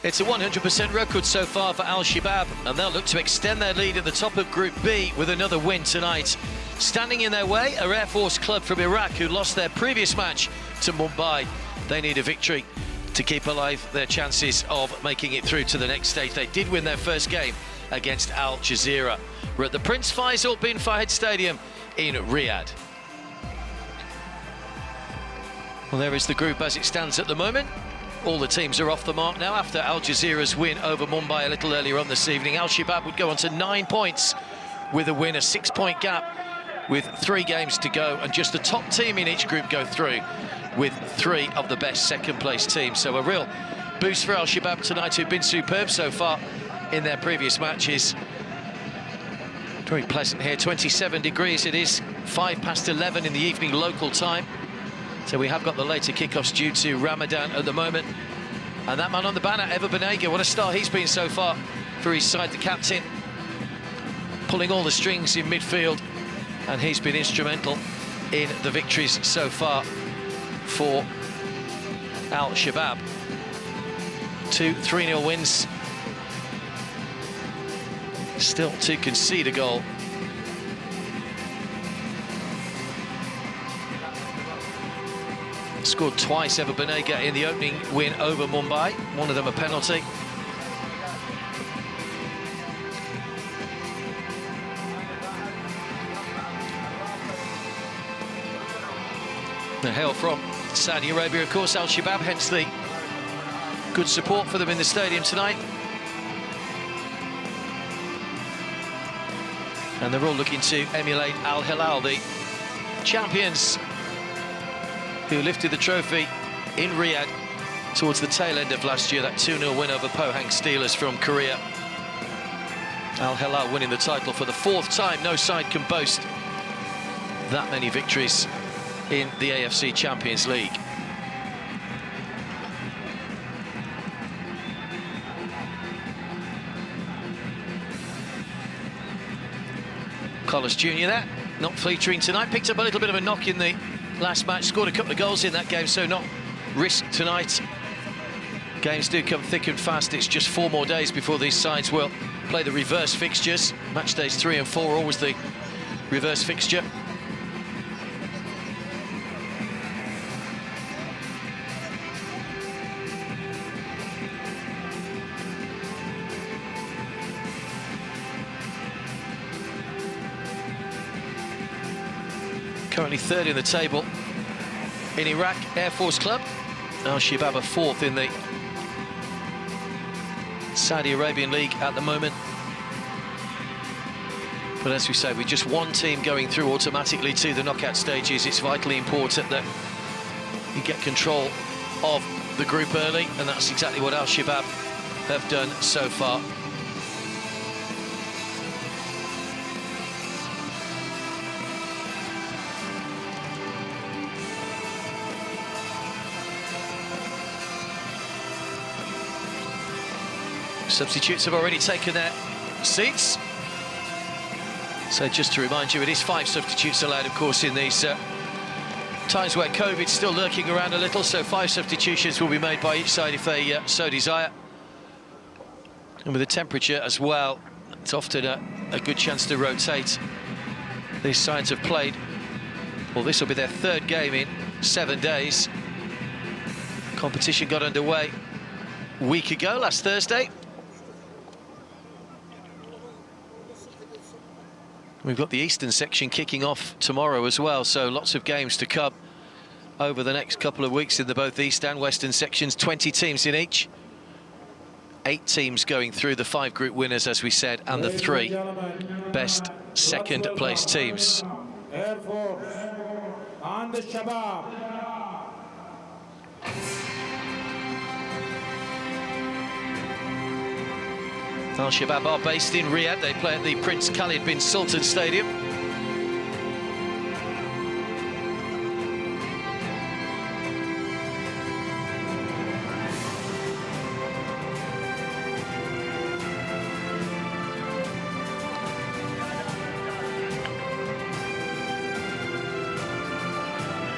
It's a 100% record so far for Al Shabab, and they'll look to extend their lead at the top of Group B with another win tonight. Standing in their way are Air Force Club from Iraq, who lost their previous match to Mumbai. They need a victory to keep alive their chances of making it through to the next stage. They did win their first game against Al Jazeera. We're at the Prince Faisal bin Fahd Stadium in Riyadh. Well, there is the group as it stands at the moment. All the teams are off the mark now after Al Jazeera's win over Mumbai a little earlier on this evening. Al Shabab would go on to 9 points with a win, a 6-point gap with 3 games to go, and just the top team in each group go through with 3 of the best second-place teams. So a real boost for Al Shabab tonight, who've been superb so far in their previous matches. Very pleasant here, 27 degrees it is, 11:05 in the evening local time. So we have got the later kickoffs due to Ramadan at the moment. And that man on the banner, Ever Banega, what a start he's been so far for his side, the captain, pulling all the strings in midfield, and he's been instrumental in the victories so far for Al Shabab. 2 3-0 wins, still to concede a goal. Scored twice, Ever Banega, in the opening win over Mumbai, one of them a penalty. The hail from Saudi Arabia, of course, Al Shabab, hence the good support for them in the stadium tonight. And they're all looking to emulate Al Hilal, the champions who lifted the trophy in Riyadh towards the tail end of last year, that 2-0 win over Pohang Steelers from Korea. Al Hilal winning the title for the 4th time. No side can boast that many victories in the AFC Champions League. Collis Jr. there, not featuring tonight. Picked up a little bit of a knock in the last match, scored a couple of goals in that game, so not risk tonight. Games do come thick and fast. It's just 4 more days before these sides will play the reverse fixtures. Match days 3 and 4 are always the reverse fixture. Currently 3rd in the table in Iraq, Air Force Club. Al Shabab are 4th in the Saudi Arabian League at the moment. But as we say, with just 1 team going through automatically to the knockout stages, it's vitally important that you get control of the group early, and that's exactly what Al Shabab have done so far. Substitutes have already taken their seats. So just to remind you, it is 5 substitutes allowed, of course, in these times where COVID's still lurking around a little. So 5 substitutions will be made by each side if they so desire. And with the temperature as well, it's often a good chance to rotate. These sides have played, well, this will be their 3rd game in 7 days. Competition got underway a week ago, last Thursday. We've got the Eastern section kicking off tomorrow as well, so lots of games to come over the next couple of weeks in the both East and Western sections. 20 teams in each. 8 teams going through, the 5 group winners, as we said, and the 3 best second-place teams. Air Force and the Shabab. Al Shabab are based in Riyadh. They play at the Prince Khalid bin Sultan Stadium.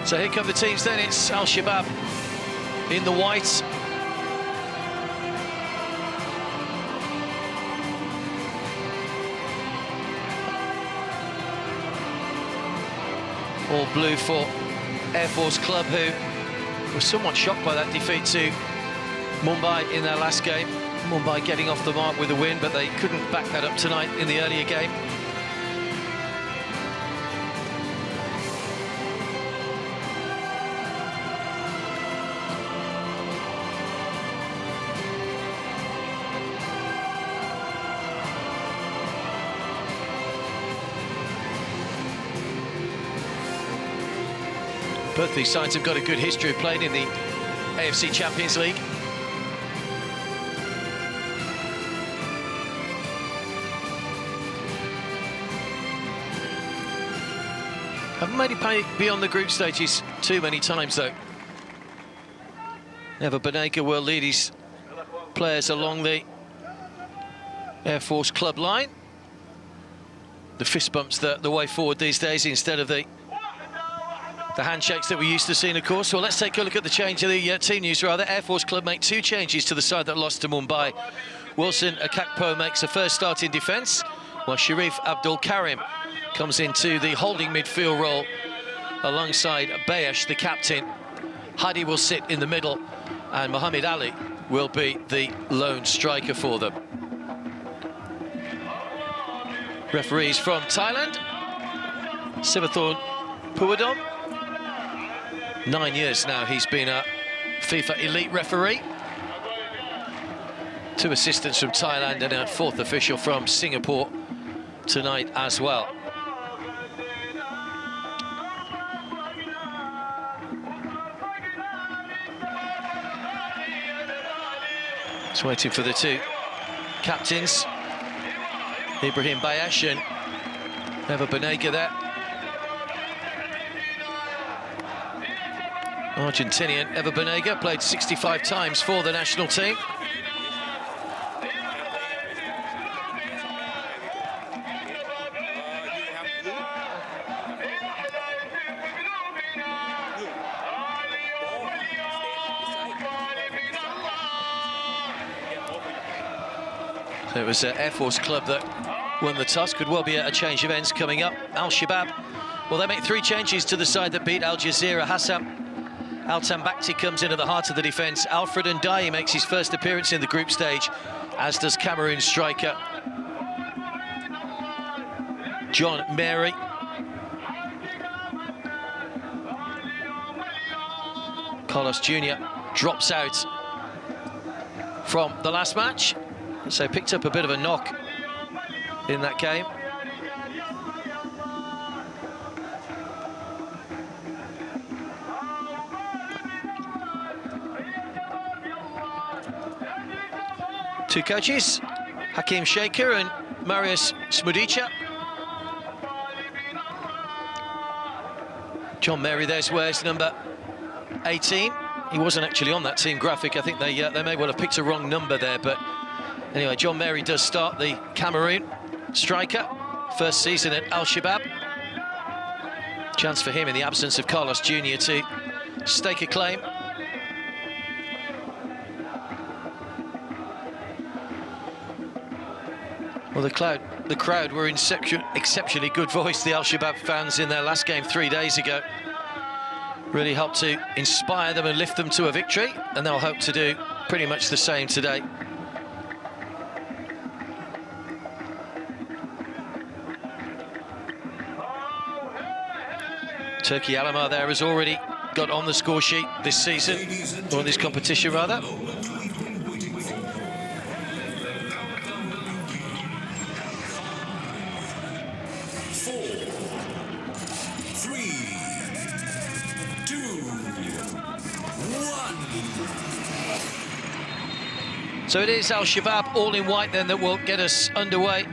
So here come the teams then. It's Al Shabab in the white. All blue for Air Force Club, who were somewhat shocked by that defeat to Mumbai in their last game. Mumbai getting off the mark with a win, but they couldn't back that up tonight in the earlier game. Both these sides have got a good history of playing in the AFC Champions League. Haven't made it beyond the group stages too many times, though. Never Banega will lead his players along the Air Force Club line. The fist bumps the way forward these days instead of the handshakes that we're used to seeing, of course. Well, let's take a look at the change of the team news, rather. Air Force Club make 2 changes to the side that lost to Mumbai. Wilson Akakpo makes a first start in defence, while Sharif Abdul Karim comes into the holding midfield role alongside Bayesh, the captain. Hadi will sit in the middle, and Mohammed Ali will be the lone striker for them. Referees from Thailand, Sivathorn Puwadom. 9 years now he's been a FIFA elite referee. 2 assistants from Thailand and a 4th official from Singapore tonight as well. Just waiting for the 2 captains, Ibrahim Bayesh and Never Banega there. Argentinian Ever Banega played 65 times for the national team. So it was Air Force Club that won the toss. Could well be a change of ends coming up. Al Shabab, well, they make 3 changes to the side that beat Al Jazeera. Hassan Al-Tambakti comes into the heart of the defence. Alfred Ndiaye makes his first appearance in the group stage, as does Cameroon striker John Mary. Carlos Jr. drops out from the last match, so picked up a bit of a knock in that game. Two coaches, Hakim Shaker and Marius Smudica. John Mary there's wears number 18. He wasn't actually on that team graphic. I think they may well have picked a wrong number there, but anyway, John Mary does start, the Cameroon striker. First season at Al Shabab. Chance for him in the absence of Carlos Jr. to stake a claim. Well, the crowd were in exceptionally good voice, the Al Shabab fans, in their last game 3 days ago. Really helped to inspire them and lift them to a victory, and they'll hope to do pretty much the same today. Turki Alamar there has already got on the score sheet this season, or in this competition rather. So it is Al Shabab, all in white then, that will get us underway.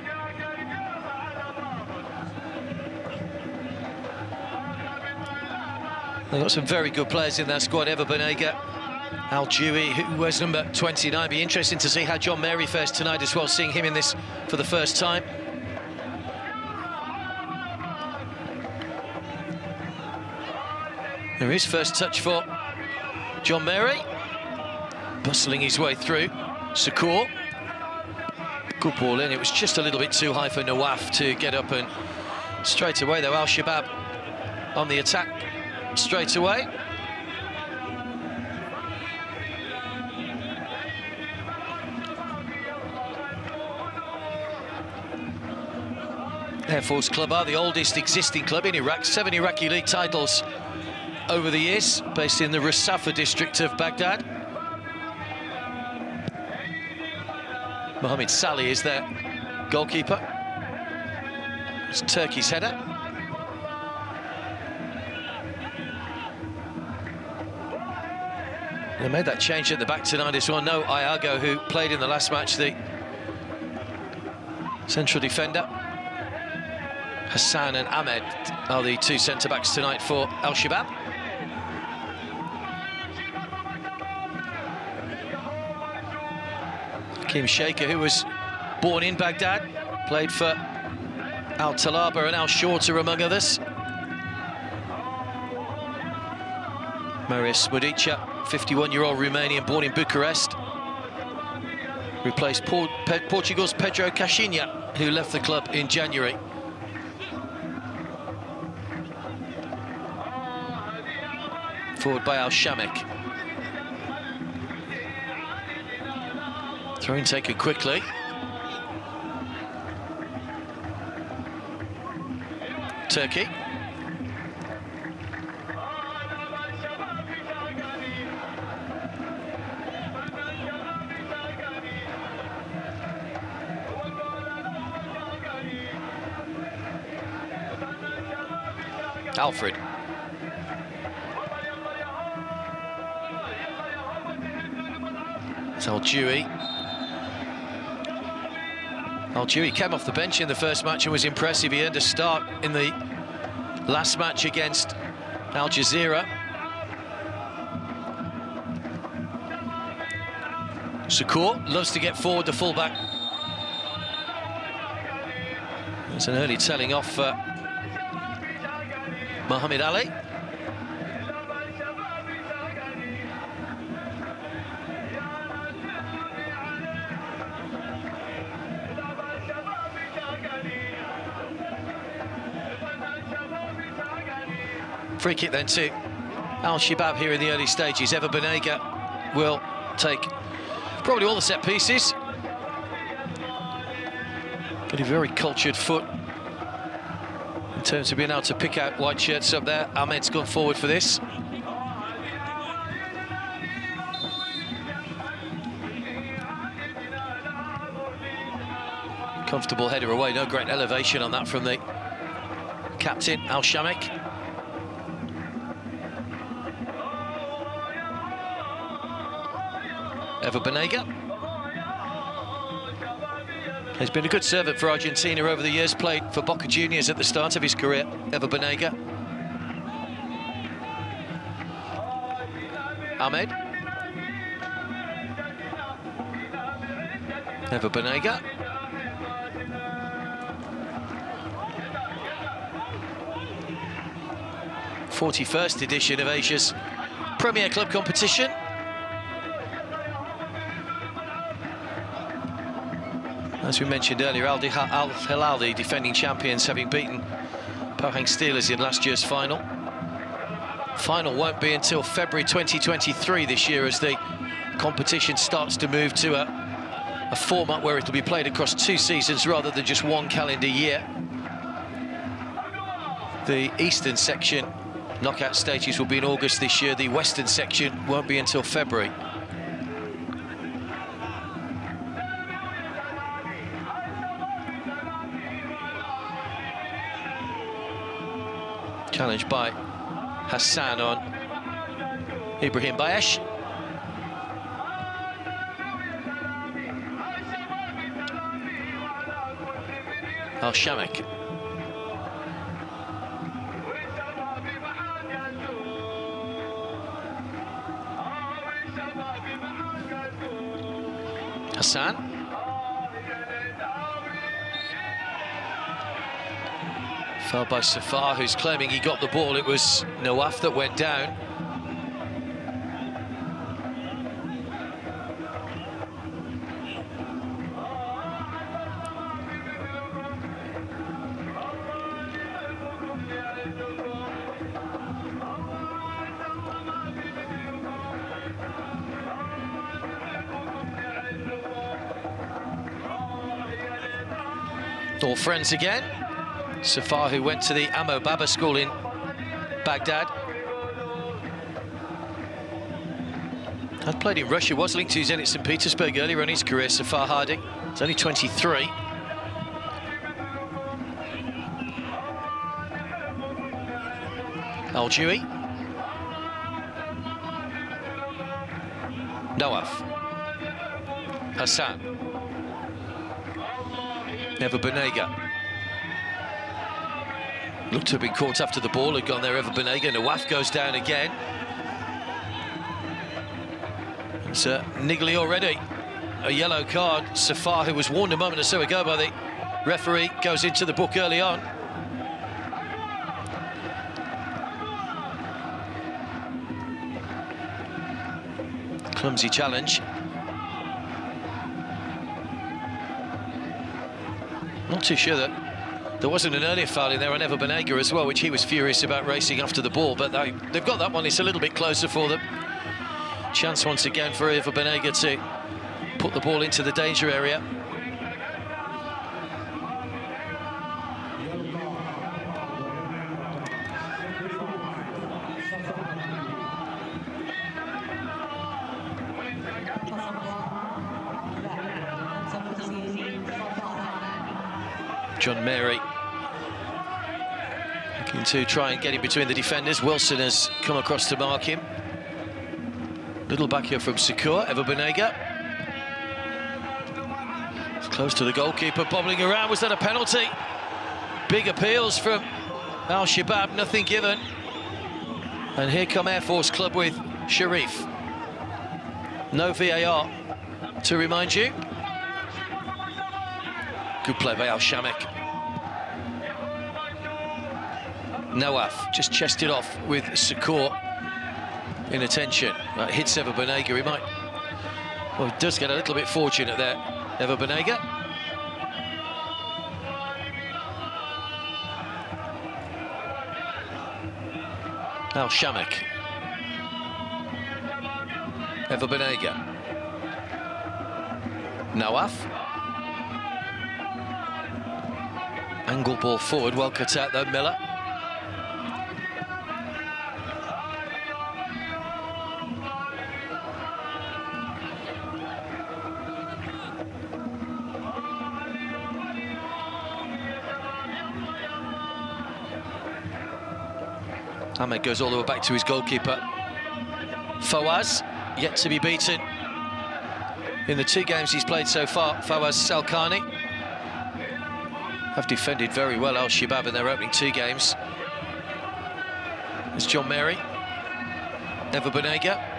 They've got some very good players in their squad. Ever Banega, Al Dewey, who wears number 29. Be interesting to see how John Mary fares tonight as well, seeing him in this for the first time. There is first touch for John Mary, bustling his way through. Sakur, good ball in. It was just a little bit too high for Nawaf to get up, and straight away though Al Shabab on the attack straight away. Air Force Club are the oldest existing club in Iraq, 7 Iraqi league titles over the years, based in the Rasafa district of Baghdad. Mohammed Salih is their goalkeeper. It's Turkey's header. They made that change at the back tonight as well. No IRQ, who played in the last match, the central defender. Hassan and Ahmed are the 2 centre-backs tonight for Al-Shabab. Kim Shaker, who was born in Baghdad, played for Al-Talaba and Al-Shorta, among others. Marius Mudica, 51-year-old Romanian born in Bucharest, replaced Portugal's Pedro Caixinha, who left the club in January. Forward by Al-Shamek. Throw-in taken quickly. Turkey. Alfred. It's Al-Dewey. Al-Dewey came off the bench in the first match and was impressive. He earned a start in the last match against Al Jazeera. Sukour loves to get forward, the fullback. There's an early telling off for Mohammed Ali. Free kick then to Al-Shabab here in the early stages. Eva Banega will take probably all the set pieces. Got a very cultured foot in terms of being able to pick out white shirts up there. Ahmed's gone forward for this. Comfortable header away, no great elevation on that from the captain, Al-Shamek. Eva Banega has been a good servant for Argentina over the years, played for Boca Juniors at the start of his career. Eva Banega. Ahmed. Eva Banega. '41st edition of Asia's Premier Club competition. As we mentioned earlier, Al-Hilal, the defending champions, having beaten Pahang Steelers in last year's final. Final won't be until February 2023 this year, as the competition starts to move to a format where it'll be played across 2 seasons rather than just 1 calendar year. The Eastern section knockout stages will be in August this year. The Western section won't be until February. Challenged by Hassan on Ibrahim Bayesh. Al-Shamek. Hassan. Foul by Safar, who's claiming he got the ball. It was Nawaf that went down. All friends again. Safar, who went to the Amo Baba school in Baghdad. Had played in Russia, was linked to Zenit St. Petersburg earlier in his career, Safar Hardy. He's only 23. Al-Jui. Nawaf. Hassan. Ever Banega. Looked to have been caught after the ball, had gone there, Ever Banega. Nawaf goes down again. It's niggly already. A yellow card. Safar, who was warned a moment or so ago by the referee, goes into the book early on. Clumsy challenge. Not too sure that there wasn't an earlier foul in there on Ever Banega as well, which he was furious about racing after the ball, but they've got that one. It's a little bit closer for them. Chance once again for Ever Banega to put the ball into the danger area. John Mary looking to try and get in between the defenders. Wilson has come across to mark him. Little back here from Sakur. Ever Banega. It's close to the goalkeeper, bobbling around. Was that a penalty? Big appeals from Al Shabab, nothing given. And here come Air Force Club with Sharif. No VAR to remind you. Good play by Al Shamek. Nawaf just chested off with Sakur in attention. That hits Ever Banega. He might... Well, he does get a little bit fortunate there, Ever Banega. Al Shamek. Ever Banega. Nawaf. Angle ball forward, well cut out though, Miller. Ahmed goes all the way back to his goalkeeper. Fawaz, yet to be beaten in the 2 games he's played so far. Fawaz Salkani have defended very well Al Shabab in their opening 2 games. It's John Mary, Ever Banega.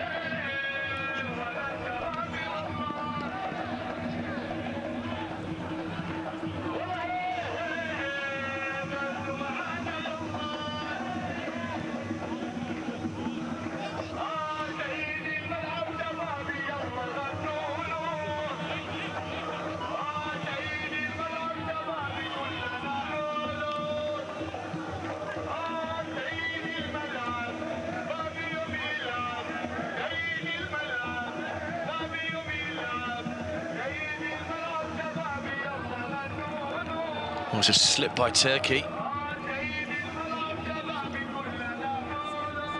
Was a slip by Turkey.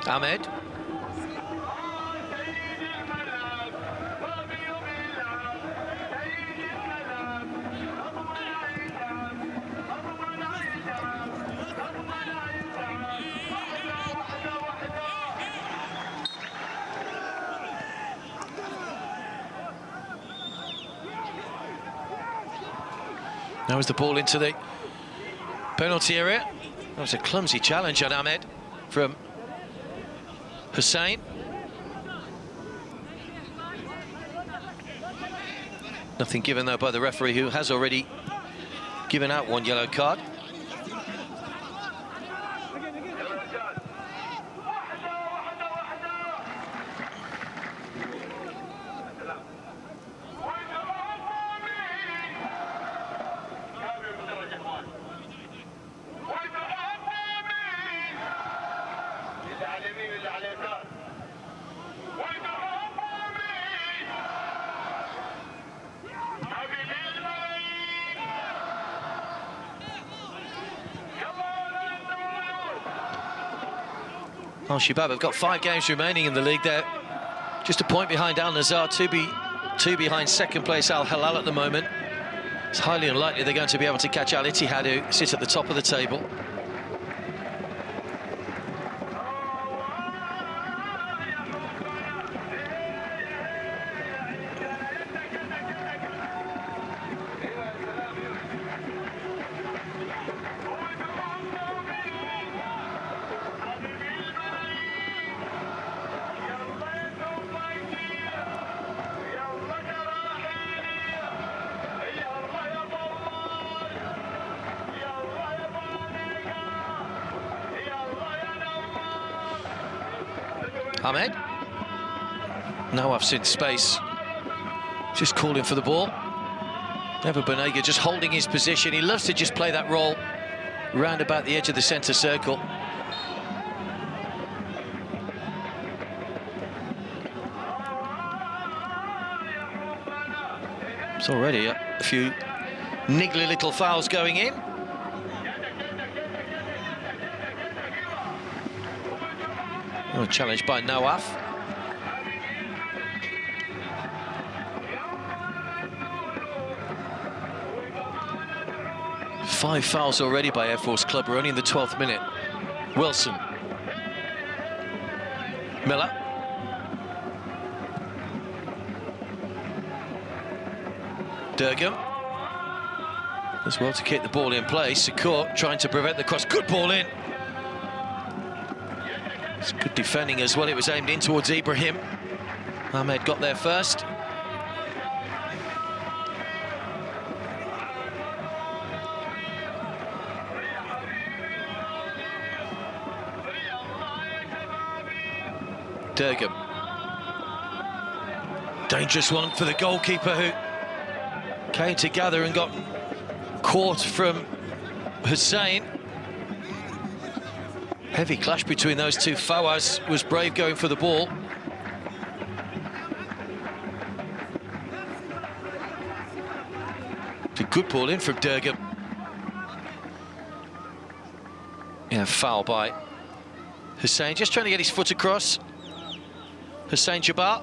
Ahmed. Now is the ball into the penalty area. That was a clumsy challenge on Ahmed from Hussein. Nothing given though by the referee, who has already given out 1 yellow card. Al Shabab have got 5 games remaining in the league. They're just a point behind Al Nazar, two behind second place Al Hilal at the moment. It's highly unlikely they're going to be able to catch Al Ittihad, who sit at the top of the table. Ahmed. Now I've seen space. Just calling for the ball. Ever Banega just holding his position. He loves to just play that role round about the edge of the centre circle. It's already a few niggly little fouls going in. Oh, challenged by Nawaf. Five fouls already by Air Force Club. We're only in the 12th minute. Wilson. Miller. Durgam. As well to keep the ball in place. Secourt trying to prevent the cross. Good ball in. It's good defending as well. It was aimed in towards Ibrahim. Ahmed got there first. Durgam. Dangerous one for the goalkeeper, who came together and got caught from Hussein. Heavy clash between those two. Fawaz was brave going for the ball. It's a good ball in from Durgam. Yeah, foul by Hussein, just trying to get his foot across. Hussein Jabbar.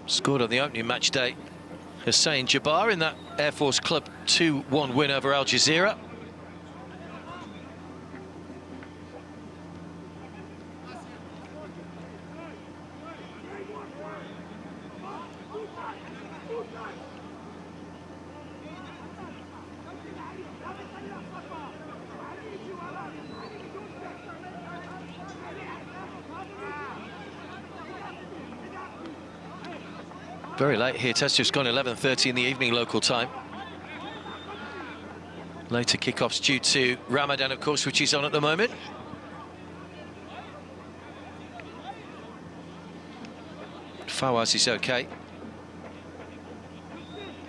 Scored on the opening match day. Hussein Jabbar in that Air Force Club 2-1 win over Al Jazeera. Very late here. Test just gone 11:30 in the evening local time. Later kickoffs due to Ramadan, of course, which is on at the moment. Fawaz is okay.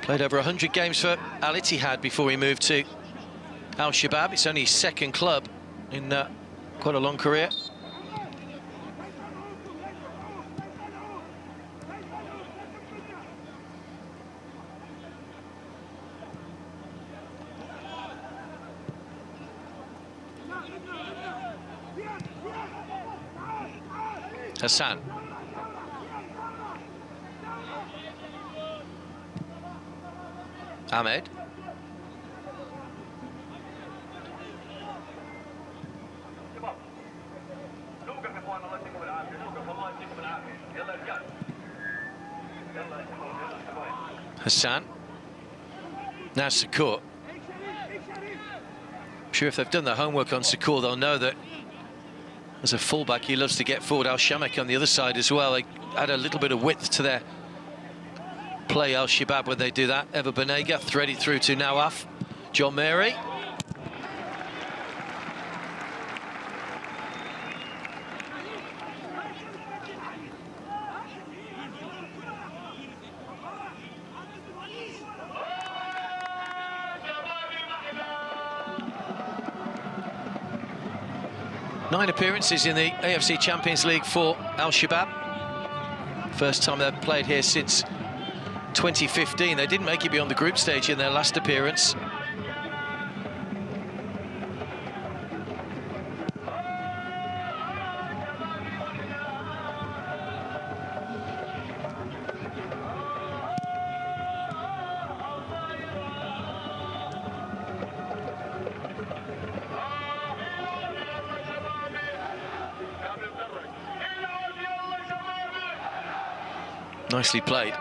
Played over 100 games for Al Ittihad before he moved to Al Shabab. It's only his second club in quite a long career. Hassan. Ahmed. Hassan. Now Secourt. I'm sure if they've done their homework on Secourt, they'll know that as a fullback, he loves to get forward. Al Shamak on the other side as well. They add a little bit of width to their play, Al Shabab, when they do that. Ever Banega threaded through to Nawaf. John Mary. Nine appearances in the AFC Champions League for Al Shabab. First time they've played here since 2015. They didn't make it beyond the group stage in their last appearance. Nicely played.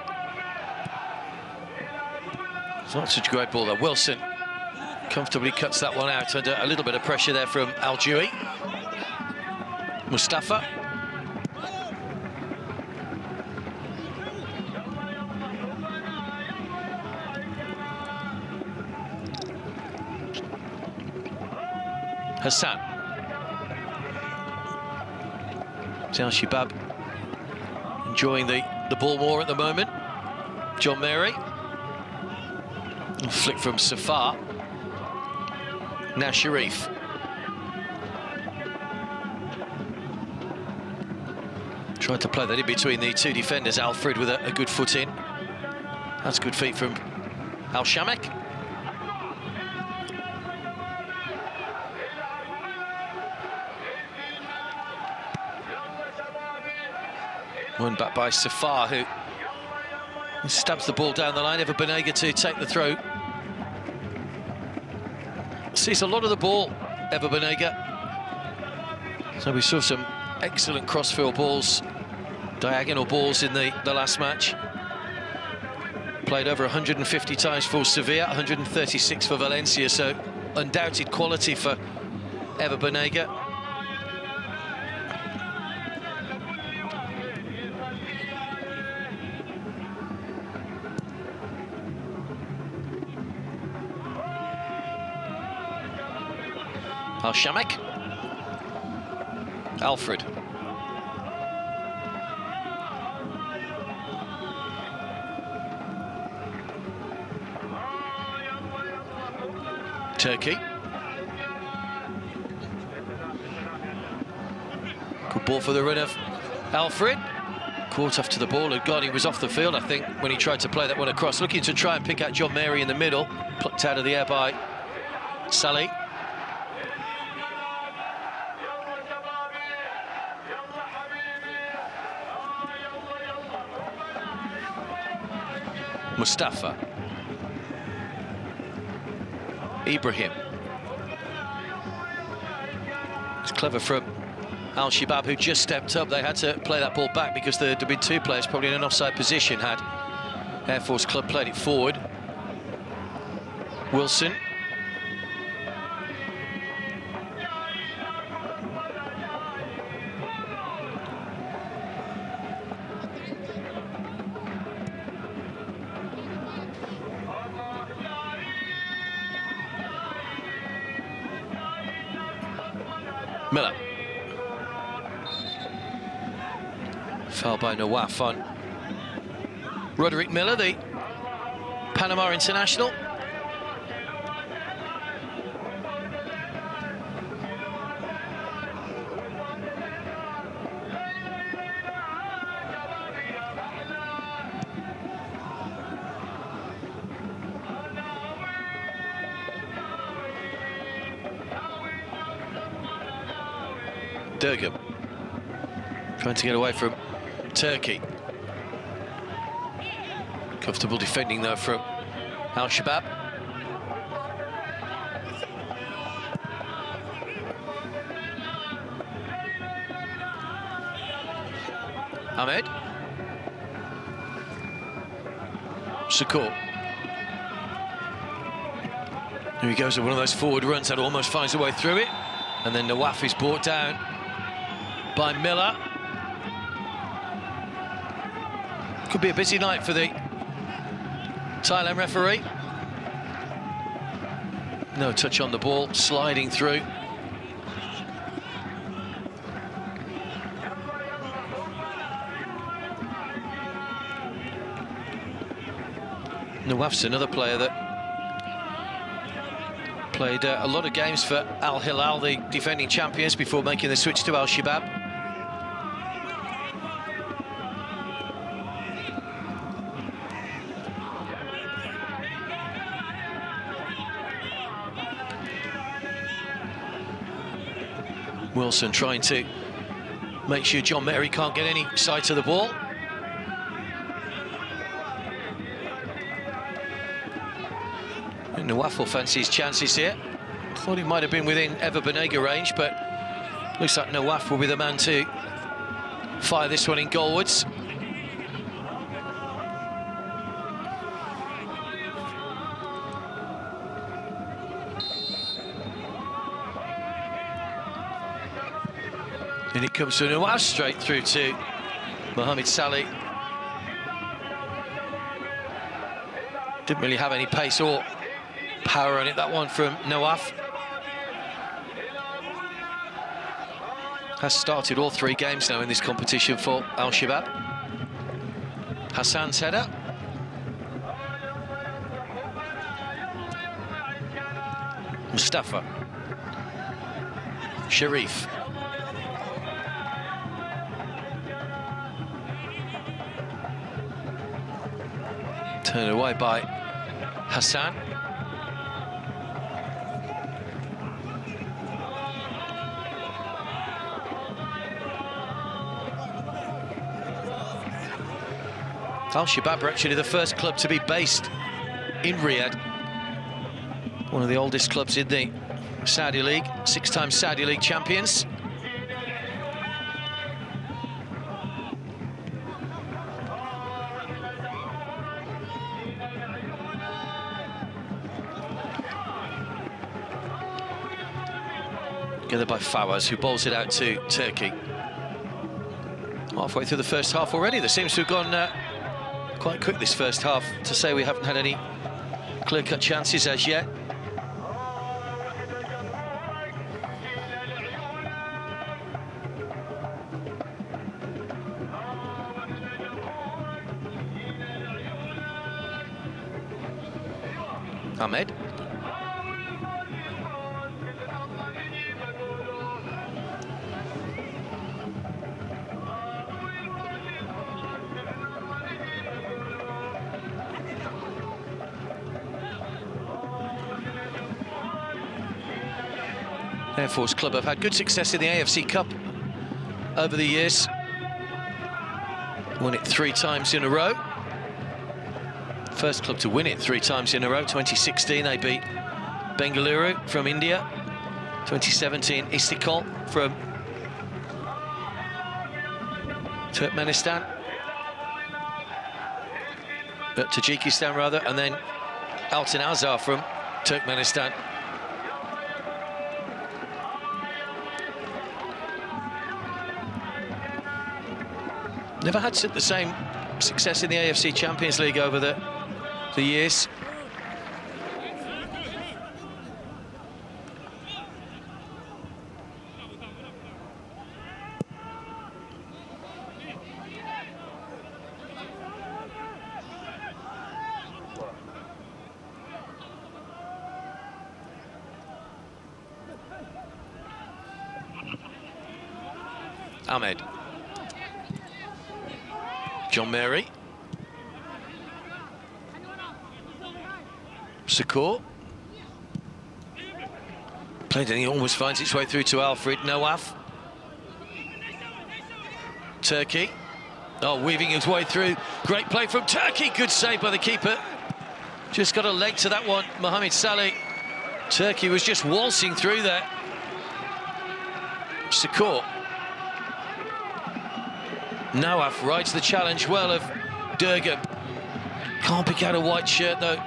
It's not such a great ball there. Wilson comfortably cuts that one out under a little bit of pressure there from Al-Jui. Mustafa. Hassan. Shabab enjoying the ball more at the moment. John Mary. Flick from Safar. Now Sharif. Tried to play that in between the two defenders. Alfred with a good foot in. That's good feet from Al-Shamek. Won back by Safar, who stabs the ball down the line. Ever Banega to take the throw. Sees a lot of the ball, Ever Banega. So we saw some excellent crossfield balls, diagonal balls in the last match. Played over 150 times for Sevilla, 136 for Valencia, so undoubted quality for Ever Banega. Al-Shamek. Alfred. Turkey. Good ball for the run of Alfred. Caught after the ball had gone. He was off the field, I think, when he tried to play that one across. Looking to try and pick out John Mary in the middle. Plucked out of the air by Saleh. Mustafa. Ibrahim. It's clever from Al-Shabab, who just stepped up. They had to play that ball back because there had been two players probably in an offside position had Air Force Club played it forward. Wilson. Miller. Foul by Nawaf on Roderick Miller, the Panama international. Durgam trying to get away from Turkey. Comfortable defending though from Al-Shabab. Ahmed. Shakur. Here he goes with one of those forward runs that almost finds a way through it. And then Nawaf is brought down by Miller. Could be a busy night for the Thailand referee. No touch on the ball, sliding through. Nawaf's another player that played a lot of games for Al Hilal, the defending champions, before making the switch to Al-Shabab. Wilson trying to make sure John Mary can't get any sight of the ball. And Nawaf will fancy his chances here. Thought he might have been within Ever Banega range, but looks like Nawaf will be the man to fire this one in goalwards. And it comes to Nawaf straight through to Mohamed Saleh. Didn't really have any pace or power on it, that one from Nawaf. Has started all 3 games now in this competition for Al Shabab. Hassan's header. Mustafa. Sharif. Turned away by Hassan. Al Shabab are actually the first club to be based in Riyadh. One of the oldest clubs in the Saudi League, 6-time Saudi League champions. Gathered by Fawaz, who bowls it out to Turkey. Halfway through the first half already. There seems to have gone quite quick this first half, to say we haven't had any clear-cut chances as yet. Ahmed. Air Force Club have had good success in the AFC Cup over the years. Won it 3 times in a row. First club to win it 3 times in a row. 2016 they beat Bengaluru from India. 2017 Istiklal from Turkmenistan. Tajikistan rather, and then Altan Azhar from Turkmenistan. Never had the same success in the AFC Champions League over the years. Ahmed. John Mary. Sakur. Played and he almost finds its way through to Alfred. Nawaf. Turkey. Oh, weaving his way through. Great play from Turkey. Good save by the keeper. Just got a leg to that one, Mohamed Saleh. Turkey was just waltzing through there. Sakur. Nawaf rides the challenge well of Durgan. Can't pick out a white shirt though.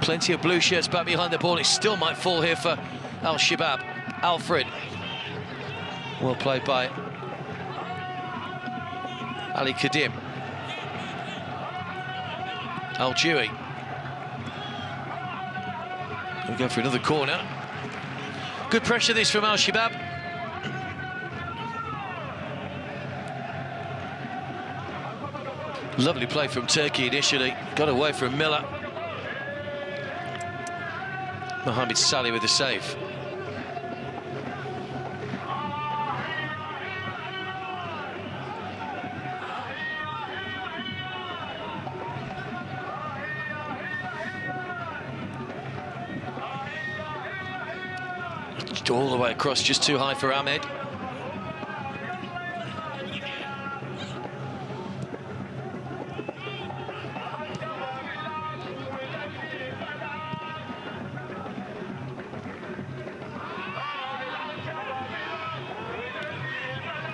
Plenty of blue shirts back behind the ball. It still might fall here for Al Shabab. Alfred. Well played by Ali Kadim. Al Dewey. We'll go for another corner. Good pressure this from Al Shabab. Lovely play from Turkey initially, got away from Miller. Mohamed Saleh with the save. All the way across, just too high for Ahmed.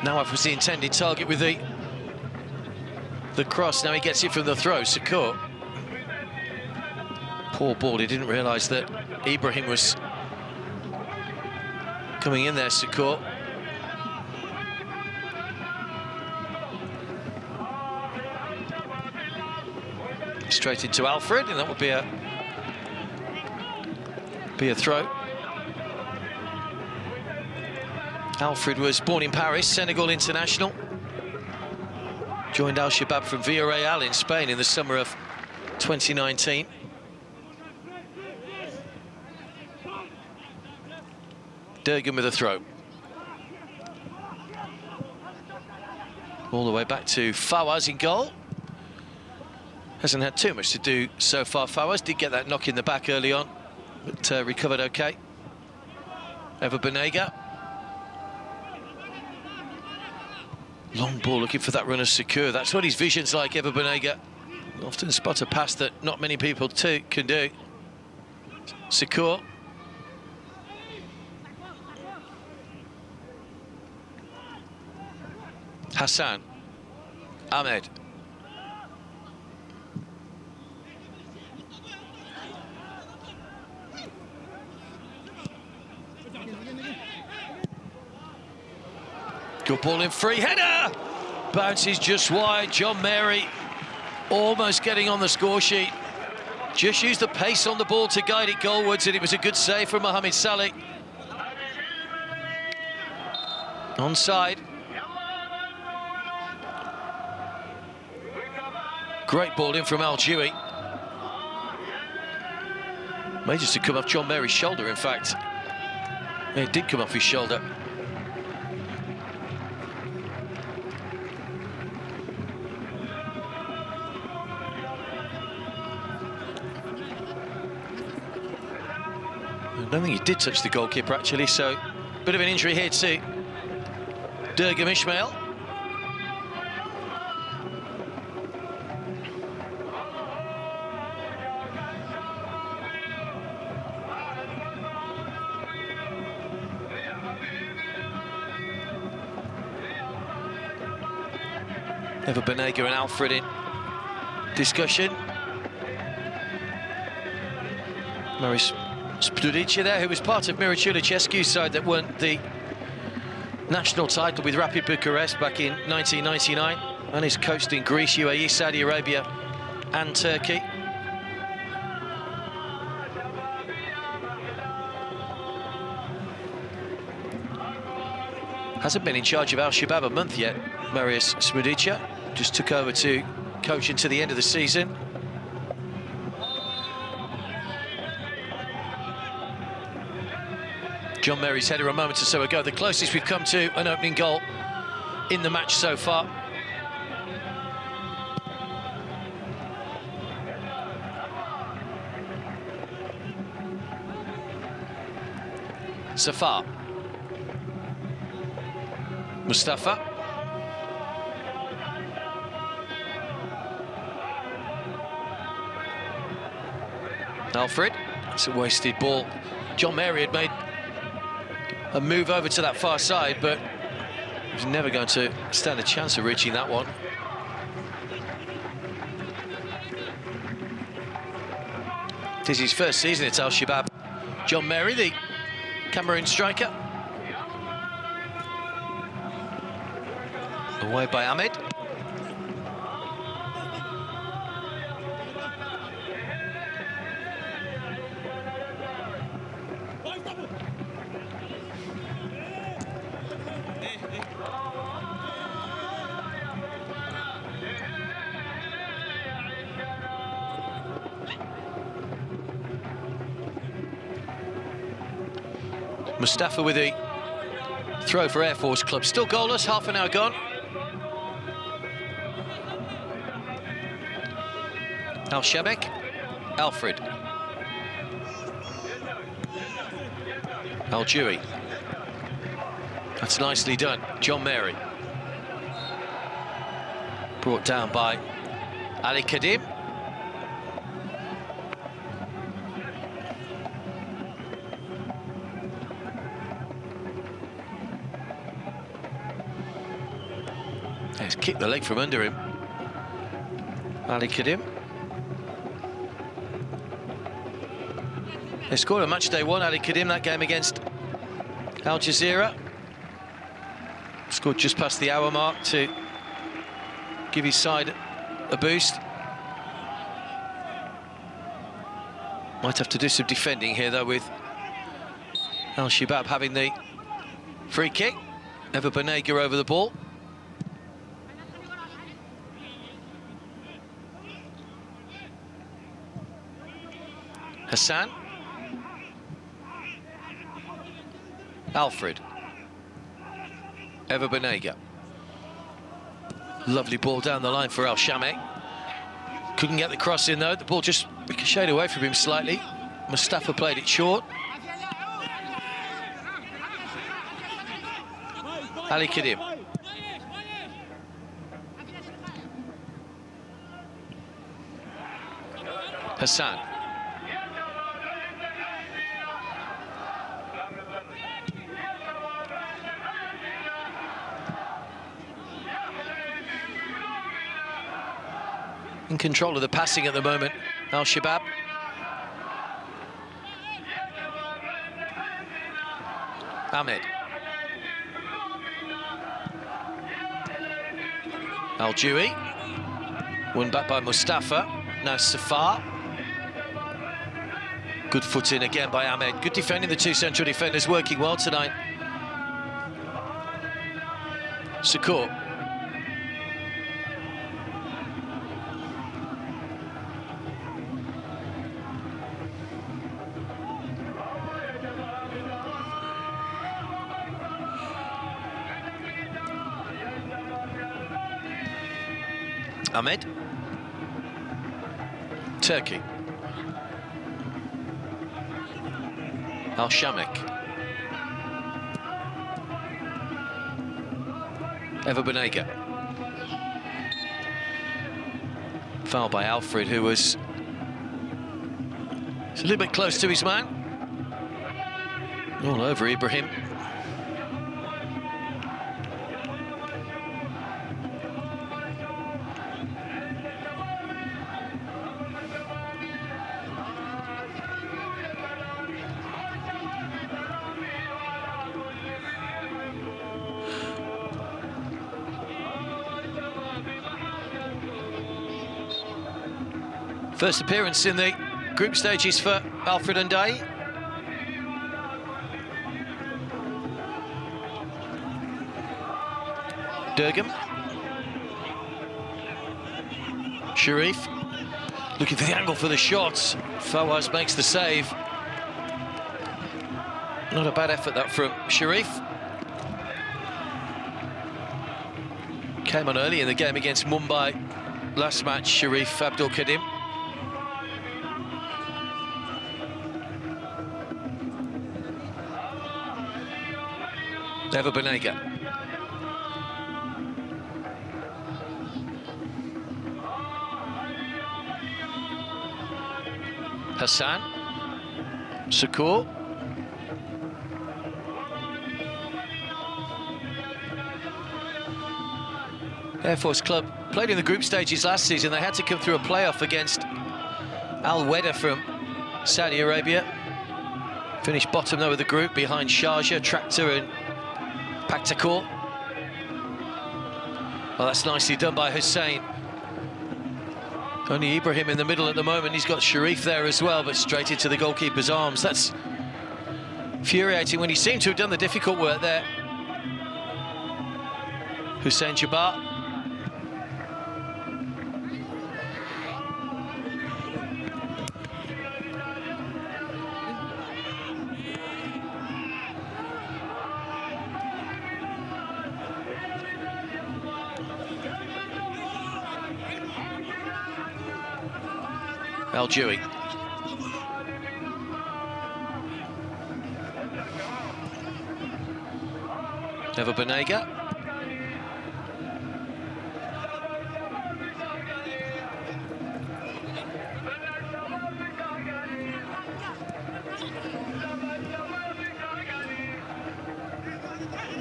Now off was the intended target with the cross. Now he gets it from the throw. Sakur. Poor ball. He didn't realise that Ibrahim was coming in there. Sakur. Straight into Alfred, and that would be a throw. Alfred was born in Paris, Senegal international. Joined Al Shabab from Villarreal in Spain in the summer of 2019. Durgan with a throw. All the way back to Fawaz in goal. Hasn't had too much to do so far. Fawaz did get that knock in the back early on, but recovered okay. Ever Banega. Long ball looking for that runner Sakur. That's what his vision's like, Ever Banega. Often spot a pass that not many people can do. Sakur. Hassan. Ahmed. Good ball in, free header! Bounces just wide. John Mary almost getting on the score sheet. Just used the pace on the ball to guide it goalwards, and it was a good save from Mohamed Saleh. Onside. Great ball in from Al-Jewi. May just have come off John Mary's shoulder, in fact. It did come off his shoulder. I don't think he did touch the goalkeeper, actually, so bit of an injury here to Durgam Ismail. Ever Banega and Alfred in discussion. Maurice Spludicia there, who was part of Miraculescu's side that won the national title with Rapid Bucharest back in 1999, and is coached in Greece, UAE, Saudi Arabia and Turkey. Hasn't been in charge of Al Shabab a month yet, Marius Smudica. Just took over to coach until the end of the season. John Mary's header a moment or so ago, the closest we've come to an opening goal in the match so far. Safar. Mustafa. Alfred. It's a wasted ball. John Mary had made a move over to that far side, but he was never going to stand a chance of reaching that one. It is his first season at Al Shabab. John Mary, the Cameroon striker. Away by Ahmed. Mustafa with a throw for Air Force Club. Still goalless, half an hour gone. Al-Shabek, Alfred. Al-Jewi. That's nicely done. John Mary. Brought down by Ali Kadim. He's kicked the leg from under him. Ali Kadim. They scored a Matchday 1, Ali Kadim, that game against Al Jazeera. Scored just past the hour mark to give his side a boost. Might have to do some defending here, though, with Al Shabab having the free kick. Eva Banega over the ball. Hassan. Alfred. Eva Banega. Lovely ball down the line for Al Shamek. Couldn't get the cross in, though. The ball just ricocheted away from him slightly. Mustafa played it short. Ali Kadim. Hassan. In control of the passing at the moment, Al Shabab. Ahmed. Al Jewy. Won back by Mustafa. Now Safar. Good foot in again by Ahmed. Good defending, the two central defenders working well tonight. Sukur. Ahmed. Turkey. Al Shamek. Eva Banega. Foul by Alfred, who was a little bit close to his man. All over Ibrahim. First appearance in the group stages for Alfred Ndiaye. Durgam. Sharif. Looking for the angle for the shot. Fawaz makes the save. Not a bad effort that from Sharif. Came on early in the game against Mumbai last match, Sharif Abdul Kadim. Eva Banega. Hassan. Sukur. Air Force Club played in the group stages last season. They had to come through a playoff against Al Weda from Saudi Arabia. Finished bottom though of the group behind Sharjah, Tractor and Paktakor. Well, that's nicely done by Hussein. Only Ibrahim in the middle at the moment. He's got Sharif there as well, but straight into the goalkeeper's arms. That's infuriating when he seemed to have done the difficult work there. Hussein Jabbar. Al Jewy. Eva Banega.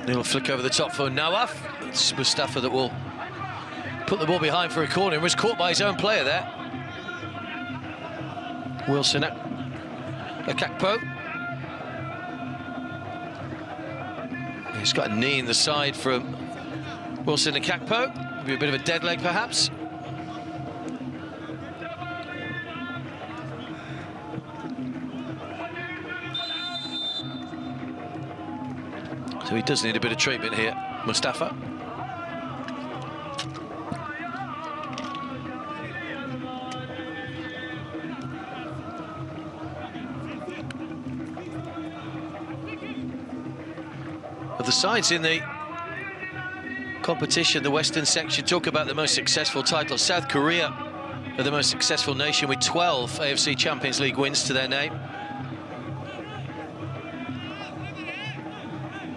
Little flick over the top for Nawaf. It's Mustafa that will put the ball behind for a corner. He was caught by his own player there. Wilson Akakpo. He's got a knee in the side from Wilson Akakpo. Maybe a bit of a dead leg, perhaps. So he does need a bit of treatment here, Mustafa. Of the sides in the competition, the Western section, talk about the most successful titles. South Korea are the most successful nation with 12 AFC Champions League wins to their name.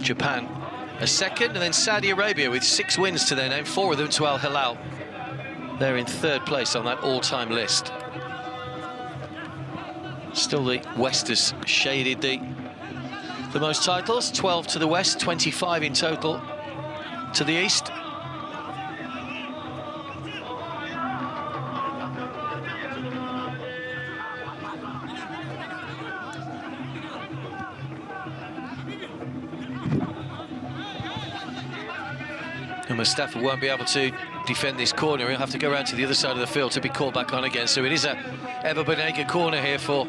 Japan a second, and then Saudi Arabia with 6 wins to their name, 4 of them to Al Hilal. They're in 3rd place on that all-time list. Still the West has shaded the most titles, 12 to the West, 25 in total to the East. And Mustafa won't be able to defend this corner. He'll have to go around to the other side of the field to be called back on again. So it is a Eva Banega corner here for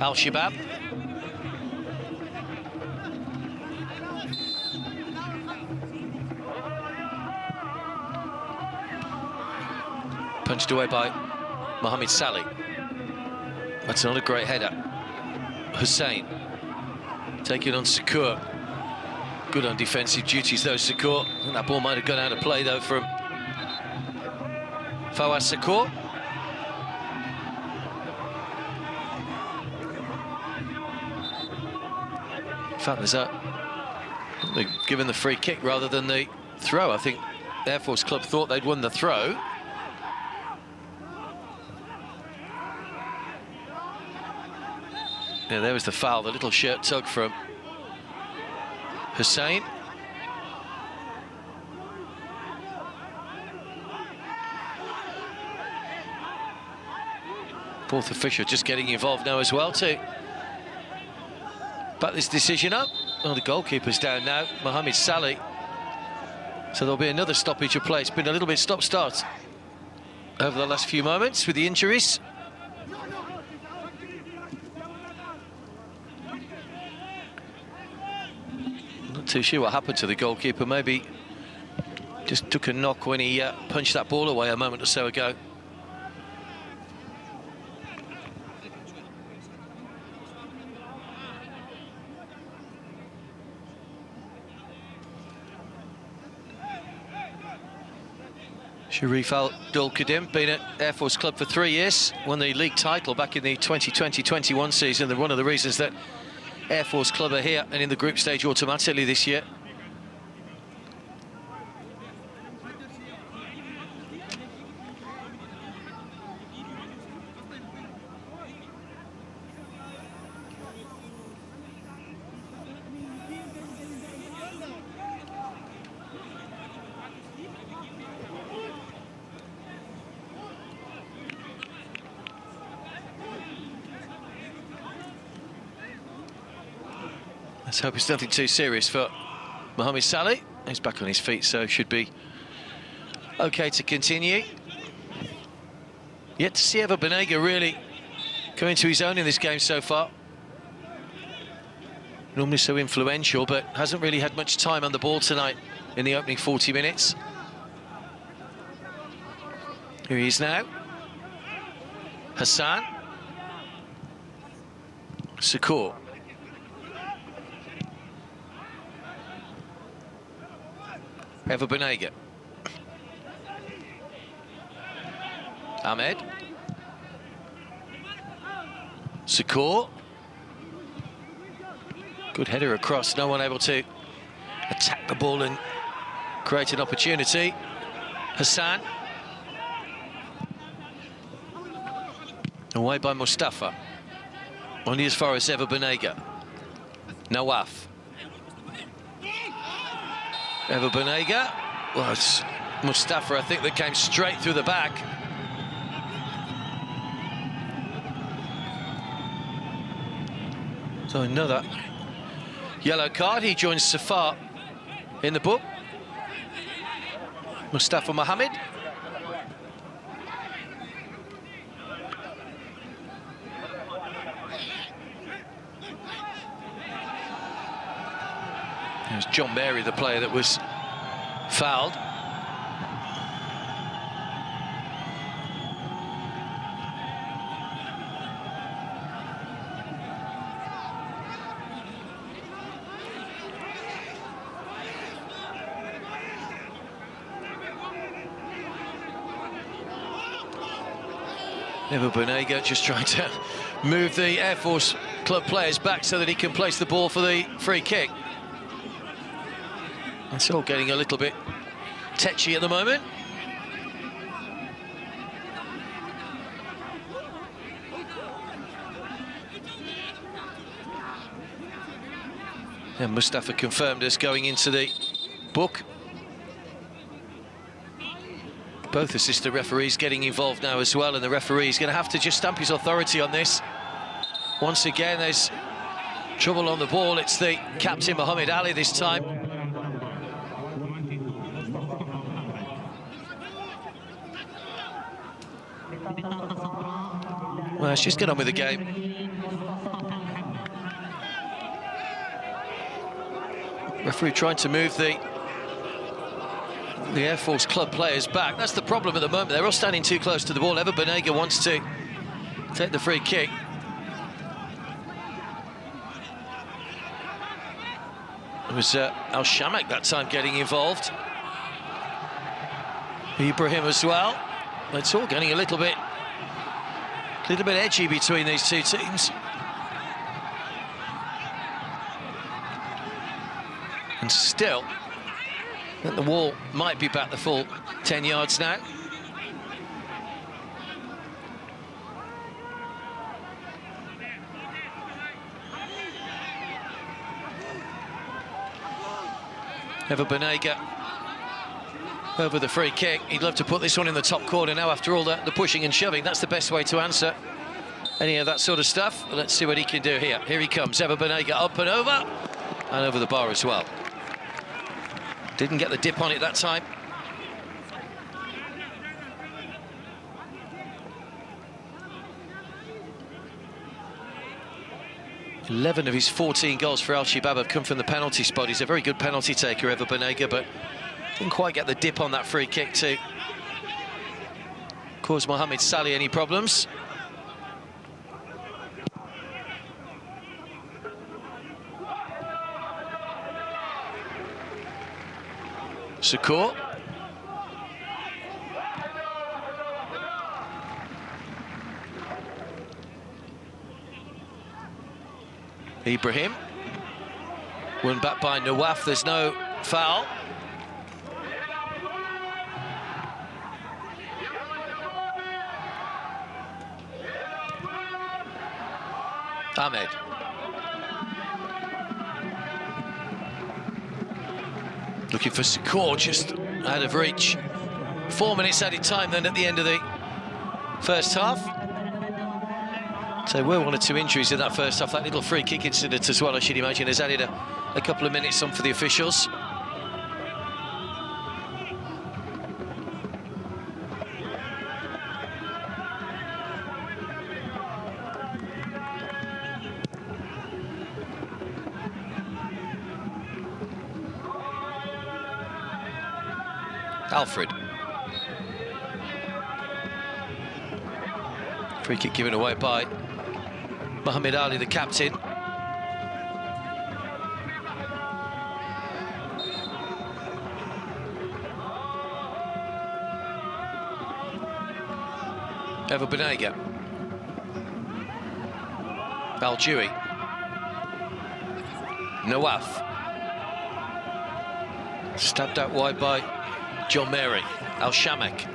Al Shabab. Punched away by Mohamed Saleh. That's not a great header. Hussein taking on Sakur. Good on defensive duties though, Sakur. I think that ball might have gone out of play though from Fawaz Sakur. In fact, they're given the free kick rather than the throw. I think the Air Force Club thought they'd won the throw. Yeah, there was the foul, the little shirt tug from Hussein. Fourth official just getting involved now as well to back this decision up. Oh, the goalkeeper's down now, Mohamed Saleh. So there'll be another stoppage of play. It's been a little bit stop-start over the last few moments with the injuries. Not too sure what happened to the goalkeeper. Maybe just took a knock when he punched that ball away a moment or so ago. Sharif Al-Dul-Qadim, been at Air Force Club for 3 years, won the league title back in the 2020-21 season. They're one of the reasons that Air Force Club are here and in the group stage automatically this year. Let's hope it's nothing too serious for Mohamed Saleh. He's back on his feet, so should be okay to continue. Yet to see Eva Banega really coming to his own in this game so far. Normally so influential, but hasn't really had much time on the ball tonight in the opening 40 minutes. Here he is now. Hassan. Sakur. Eva Banega. Ahmed. Sakur. Good header across, no one able to attack the ball and create an opportunity. Hassan. Away by Mustafa. Only as far as Eva Banega. Nawaf. Eva Banega. Well, it's Mustafa, I think, that came straight through the back. So another yellow card. He joins Safar in the book. Mustafa Mohammed. There's John Mary, the player that was fouled. Eva Banega just trying to move the Air Force club players back so that he can place the ball for the free kick. It's all getting a little bit tetchy at the moment. And Mustafa confirmed as going into the book. Both assistant referees getting involved now as well, and the referee's going to have to just stamp his authority on this. Once again, there's trouble on the ball. It's the captain, Muhammad Ali, this time. Well, let's just get on with the game. Referee trying to move the Air Force club players back. That's the problem at the moment. They're all standing too close to the ball. Eva Banega wants to take the free kick. It was Al Shamak that time getting involved. Ibrahim as well. It's all getting a little bit edgy between these two teams. And still, I think the wall might be back the full 10 yards now. Eva Banega over the free kick. He'd love to put this one in the top corner now after all the pushing and shoving. That's the best way to answer any of that sort of stuff. But let's see what he can do here. Here he comes, Eva Banega up and over the bar as well. Didn't get the dip on it that time. Eleven of his 14 goals for Al Shabab have come from the penalty spot. He's a very good penalty taker, Eva Banega, but didn't quite get the dip on that free kick to cause Mohamed Saleh any problems. Sukur. Ibrahim. Won back by Nawaf. There's no foul. Ahmed. Looking for Sukur, just out of reach. 4 minutes added time then at the end of the first half. So there were 1 or 2 injuries in that first half. That little free kick incident as well, I should imagine, has added a couple of minutes on for the officials. Alfred. Free kick given away by Muhammad Ali, the captain. Eva Banega. Al-Jewi. Nawaf. Stabbed out wide by John Mary. Al-Shamak.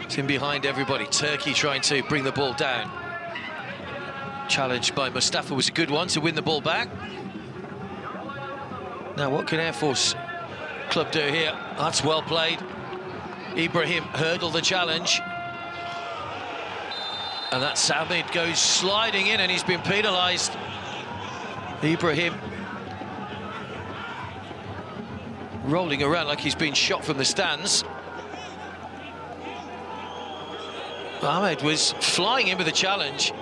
It's in behind everybody. Turkey trying to bring the ball down. Challenge by Mustafa was a good one to win the ball back. Now, what can Air Force Club do here? That's well played. Ibrahim hurdled the challenge. And that Samid goes sliding in, and he's been penalised. Ibrahim rolling around like he's been shot from the stands. Ahmed was flying in with the challenge.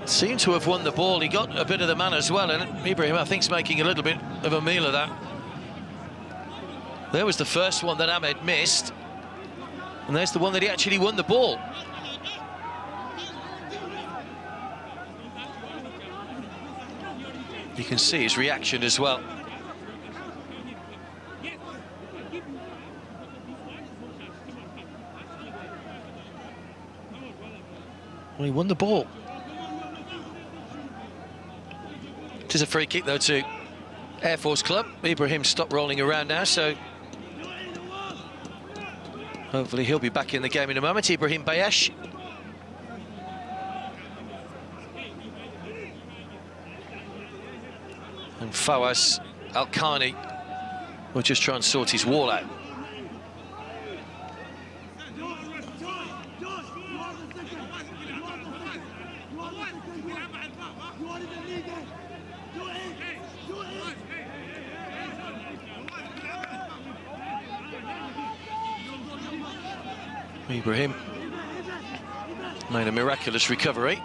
Seemed to have won the ball. He got a bit of the man as well, and Ibrahim, I think, is making a little bit of a meal of that. There was the first one that Ahmed missed, and there's the one that he actually won the ball. You can see his reaction as well. Well, he won the ball. It is a free kick, though, to Air Force Club. Ibrahim stopped rolling around now, so hopefully he'll be back in the game in a moment. Ibrahim Bayesh. And Fawaz Al-Khani will just try and sort his wall out. Ibrahim made a miraculous recovery.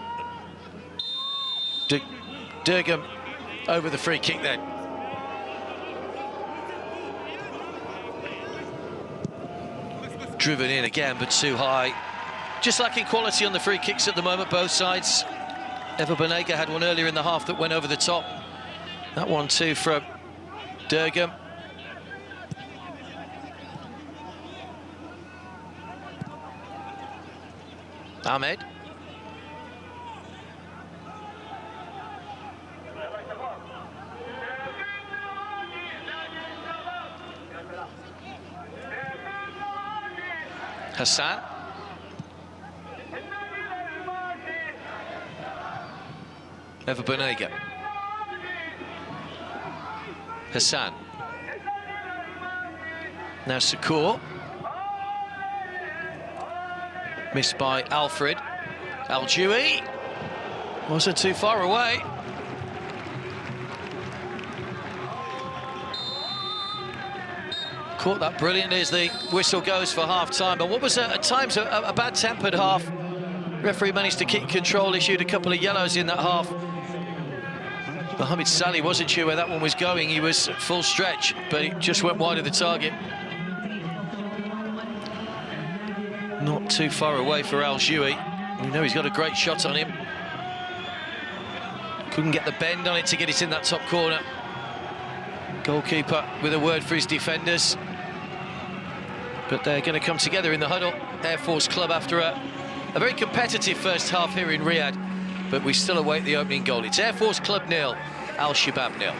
Durgam over the free kick then. Driven in again, but too high. Just lacking quality on the free kicks at the moment, both sides. Eva Banega had one earlier in the half that went over the top. That one too from Durgam. Ahmed. Hassan. Eva Banega. Hassan. Now Sakur. Missed by Alfred. Al-Jewy wasn't too far away. Caught that brilliantly as the whistle goes for half-time. But what was at times a bad-tempered half. Referee managed to keep control, issued a couple of yellows in that half. Mohamed Salih wasn't sure where that one was going. He was at full stretch, but it just went wide of the target. Not too far away for Al-Jewy. We know he's got a great shot on him. Couldn't get the bend on it to get it in that top corner. Goalkeeper with a word for his defenders. But they're going to come together in the huddle. Air Force Club after a very competitive first half here in Riyadh. But we still await the opening goal. It's Air Force Club 0, Al-Shabab 0.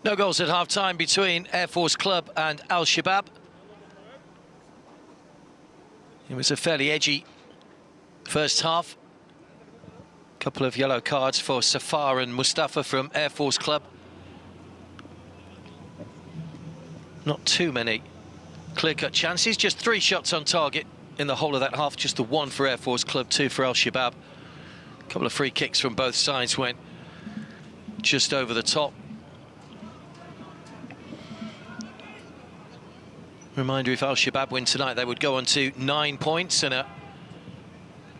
No goals at half-time between Air Force Club and Al Shabab. It was a fairly edgy first half. Couple of yellow cards for Safar and Mustafa from Air Force Club. Not too many clear-cut chances, just 3 shots on target in the whole of that half, just the 1 for Air Force Club, 2 for Al Shabab. A couple of free kicks from both sides went just over the top. Reminder, if Al Shabab win tonight, they would go on to 9 points and a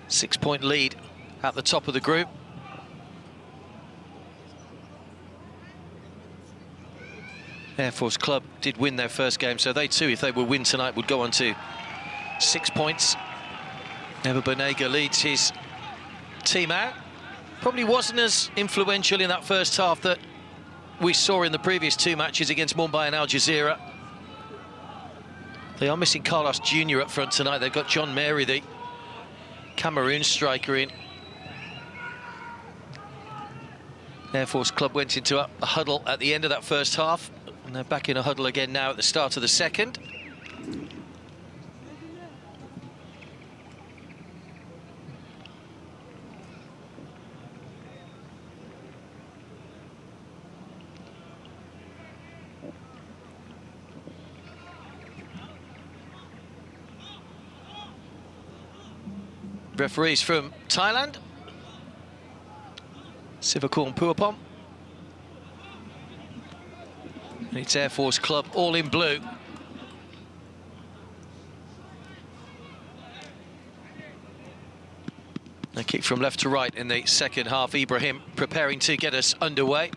6-point lead at the top of the group. Air Force Club did win their first game, so they too, if they would win tonight, would go on to 6 points. Ever Benega leads his team out. Probably wasn't as influential in that first half that we saw in the previous 2 matches against Mumbai and Al Jazeera. They are missing Carlos Jr. up front tonight. They've got John Mary, the Cameroon striker, in. Air Force Club went into a huddle at the end of that first half, and they're back in a huddle again now at the start of the second. Referees from Thailand, Sivakorn Puapom. And it's Air Force Club all in blue. A kick from left to right in the second half. Ibrahim preparing to get us underway.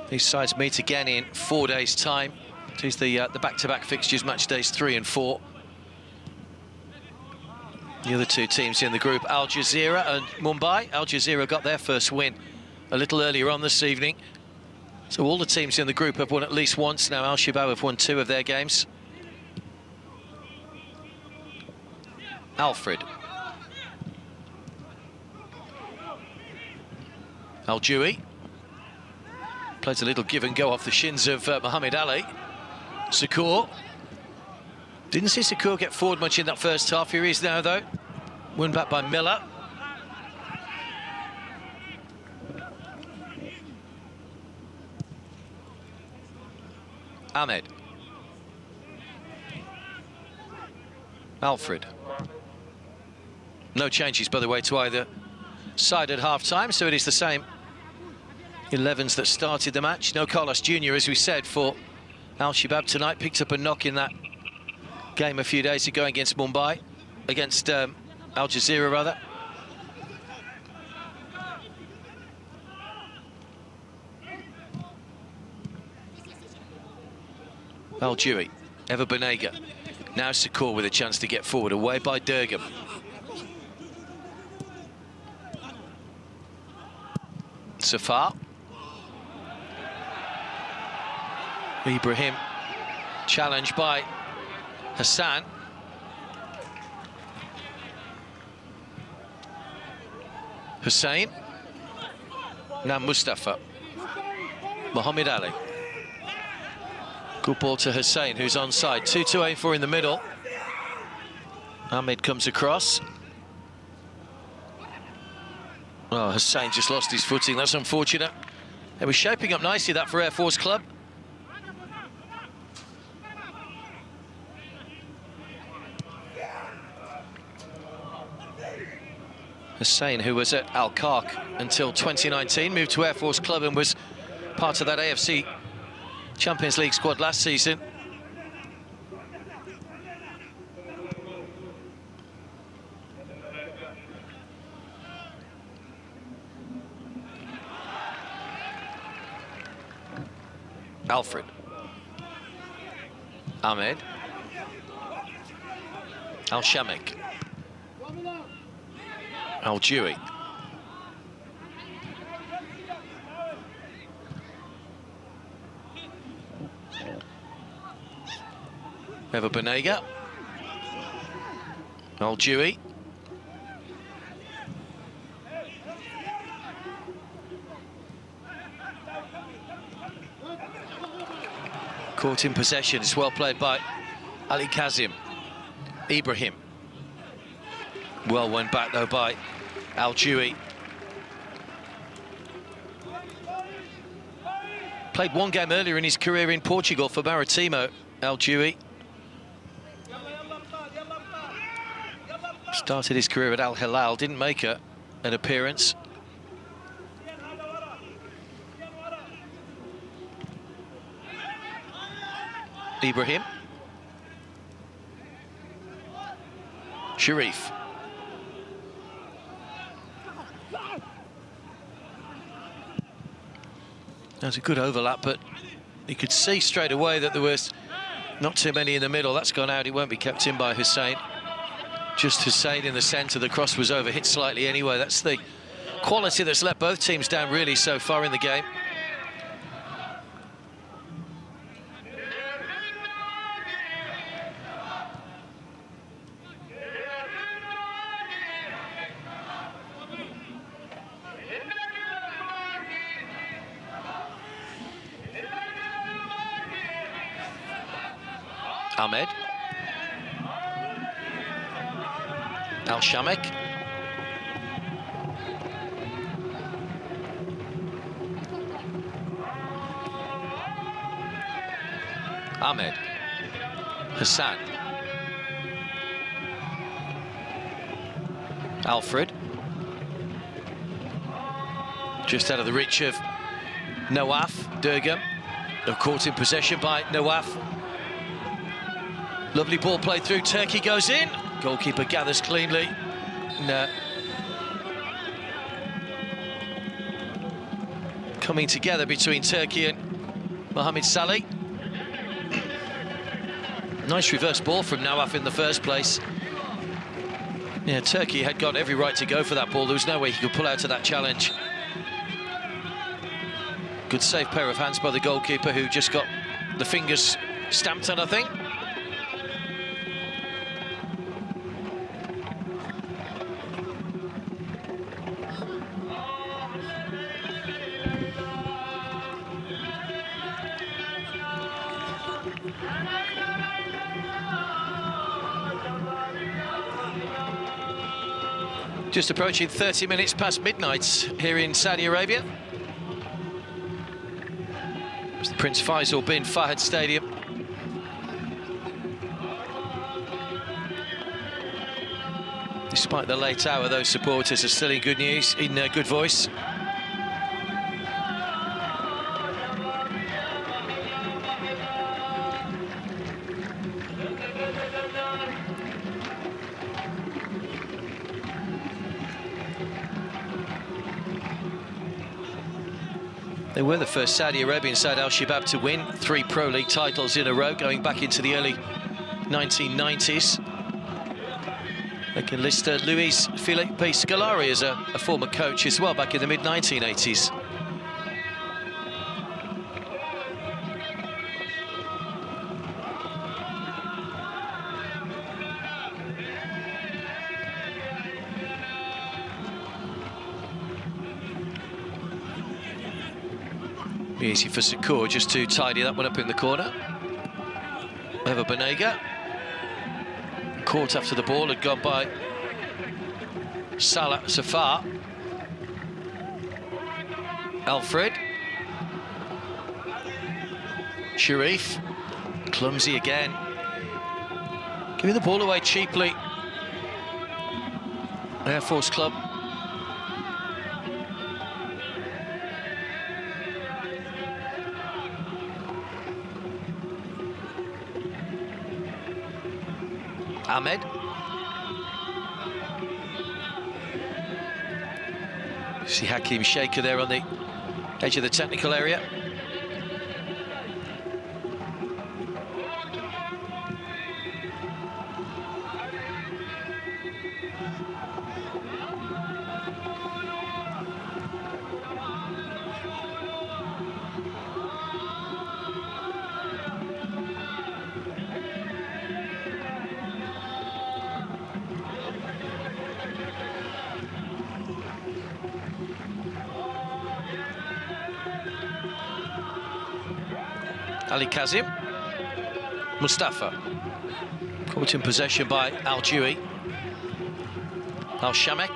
These sides meet again in 4 days' time. These the back-to-back fixtures, match days 3 and 4. The other 2 teams in the group, Al Jazeera and Mumbai. Al Jazeera got their first win a little earlier on this evening. So all the teams in the group have won at least once now. Al Shabab have won 2 of their games. Alfred. Al-Jewy. Plays a little give and go off the shins of Mohammed Ali. Sakur. Didn't see Sakur get forward much in that first half. Here he is now, though. Won back by Miller. Ahmed. Alfred. No changes, by the way, to either side at half-time, so it is the same 11s that started the match. No Carlos Jr., as we said, for Al Shabab tonight. Picked up a knock in that game a few days ago against Mumbai, against Al Jazeera, rather. Al-Jewy, Ever Benega. Now Sakur with a chance to get forward, away by Durgam. Safar. Ibrahim challenged by Hassan. Hussein. Now Mustafa. Mohammed Ali. Good ball to Hussein, who's onside. 2 to aim for in the middle. Ahmed comes across. Oh, Hussein just lost his footing. That's unfortunate. It was shaping up nicely, that, for Air Force Club. Hussein, who was at Al-Kark until 2019, moved to Air Force Club and was part of that AFC Champions League squad last season. Alfred. Ahmed. Al-Shamik. Al-Jewy. Ever Banega. Al-Dewey. Caught in possession. It's well played by Ali Kazim. Ibrahim. Well won back though by Al-Dewey. Played one game earlier in his career in Portugal for Maritimo, Al-Dewey. Started his career at Al Hilal, didn't make an appearance. Ibrahim. Sharif. That was a good overlap, but you could see straight away that there was not too many in the middle. That's gone out. It won't be kept in by Hussein. Just Hussein in the centre. The cross was overhit slightly anyway. That's the quality that's let both teams down really so far in the game. Ahmed. Al-Shamek. Ahmed. Hassan. Alfred. Just out of the reach of Nawaf. Durgam. Caught in possession by Nawaf. Lovely ball played through. Turkey goes in. Goalkeeper gathers cleanly. No. Coming together between Turkey and Mohamed Saleh. Nice reverse ball from Nawaf in the first place. Yeah, Turkey had got every right to go for that ball. There was no way he could pull out of that challenge. Good safe pair of hands by the goalkeeper, who just got the fingers stamped on, I think. Just approaching 30 minutes past midnight here in Saudi Arabia. It's the Prince Faisal bin Fahd Stadium. Despite the late hour, those supporters are still in good news, in good voice. They were the first Saudi Arabian side, Al-Shabab, to win 3 Pro League titles in a row, going back into the early 1990s. They can list Luis Felipe Scolari as a former coach as well, back in the mid-1980s. Easy for Sakur just to tidy that one up in the corner. Ever Banega. Caught after the ball had gone by Salah Safar. Alfred. Sharif. Clumsy again. Giving the ball away cheaply. Air Force Club. Ahmed. See Hakim Shaker there on the edge of the technical area. Ali Kazim. Mustafa. Caught in possession by Al-Jewi. Al-Shamek.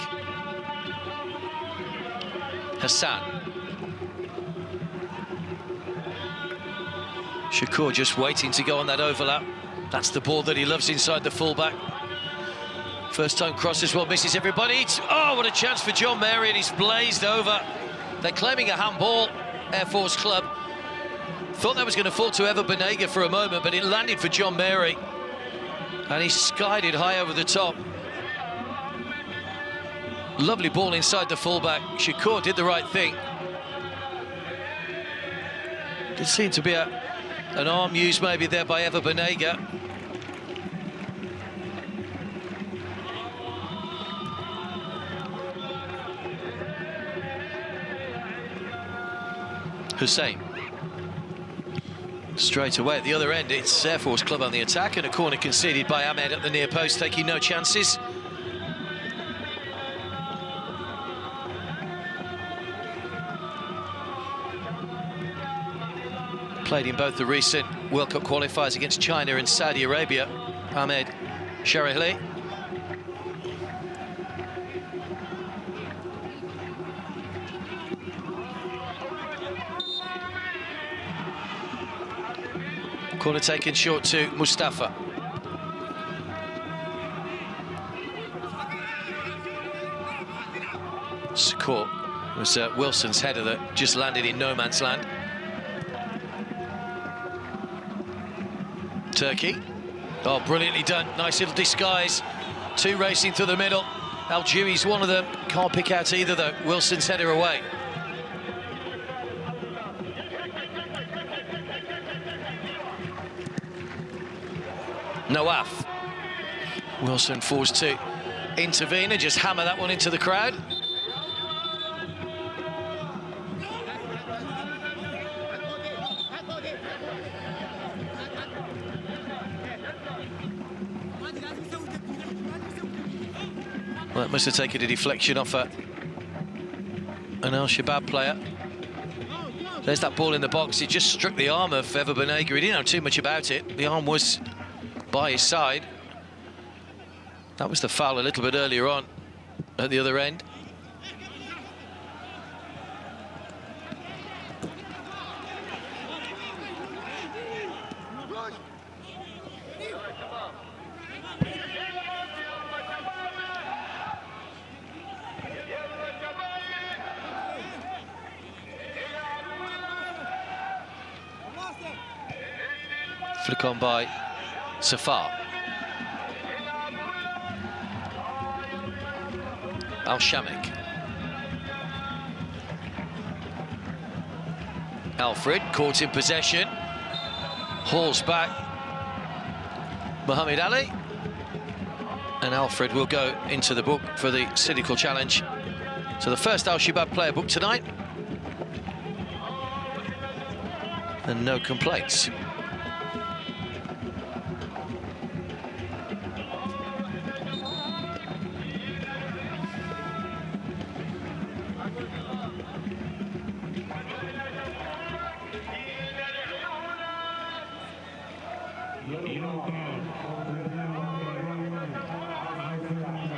Hassan. Shakur just waiting to go on that overlap. That's the ball that he loves inside the fullback. First time cross as well, misses everybody. Oh, what a chance for John Mary, and he's blazed over. They're claiming a handball, Air Force Club. Thought that was going to fall to Ever Banega for a moment, but it landed for John Mary. And he skied it high over the top. Lovely ball inside the fullback. Shakur did the right thing. Did seem to be an arm used maybe there by Ever Banega. Hussein. Straight away at the other end, it's Air Force Club on the attack, and a corner conceded by Ahmed at the near post, taking no chances. Played in both the recent World Cup qualifiers against China and Saudi Arabia, Ahmed Sharihli. Corner taken short to Mustafa. Score was Wilson's header that just landed in no man's land. Turkey. Oh, brilliantly done. Nice little disguise. Two racing through the middle. Al-Jewi's one of them. Can't pick out either, though. Wilson's header away. Nawaf. Wilson forced to intervene and just hammer that one into the crowd. Well, that must have taken a deflection off an Al-Shabab player. There's that ball in the box. It just struck the arm of Ever Banega. He didn't know too much about it. The arm was by his side. That was the foul a little bit earlier on at the other end. Flick on by Safar. Al-Shamek. Alfred caught in possession. Hauls back. Muhammad Ali. And Alfred will go into the book for the cynical challenge. So the first Al-Shabab player booked tonight. And no complaints.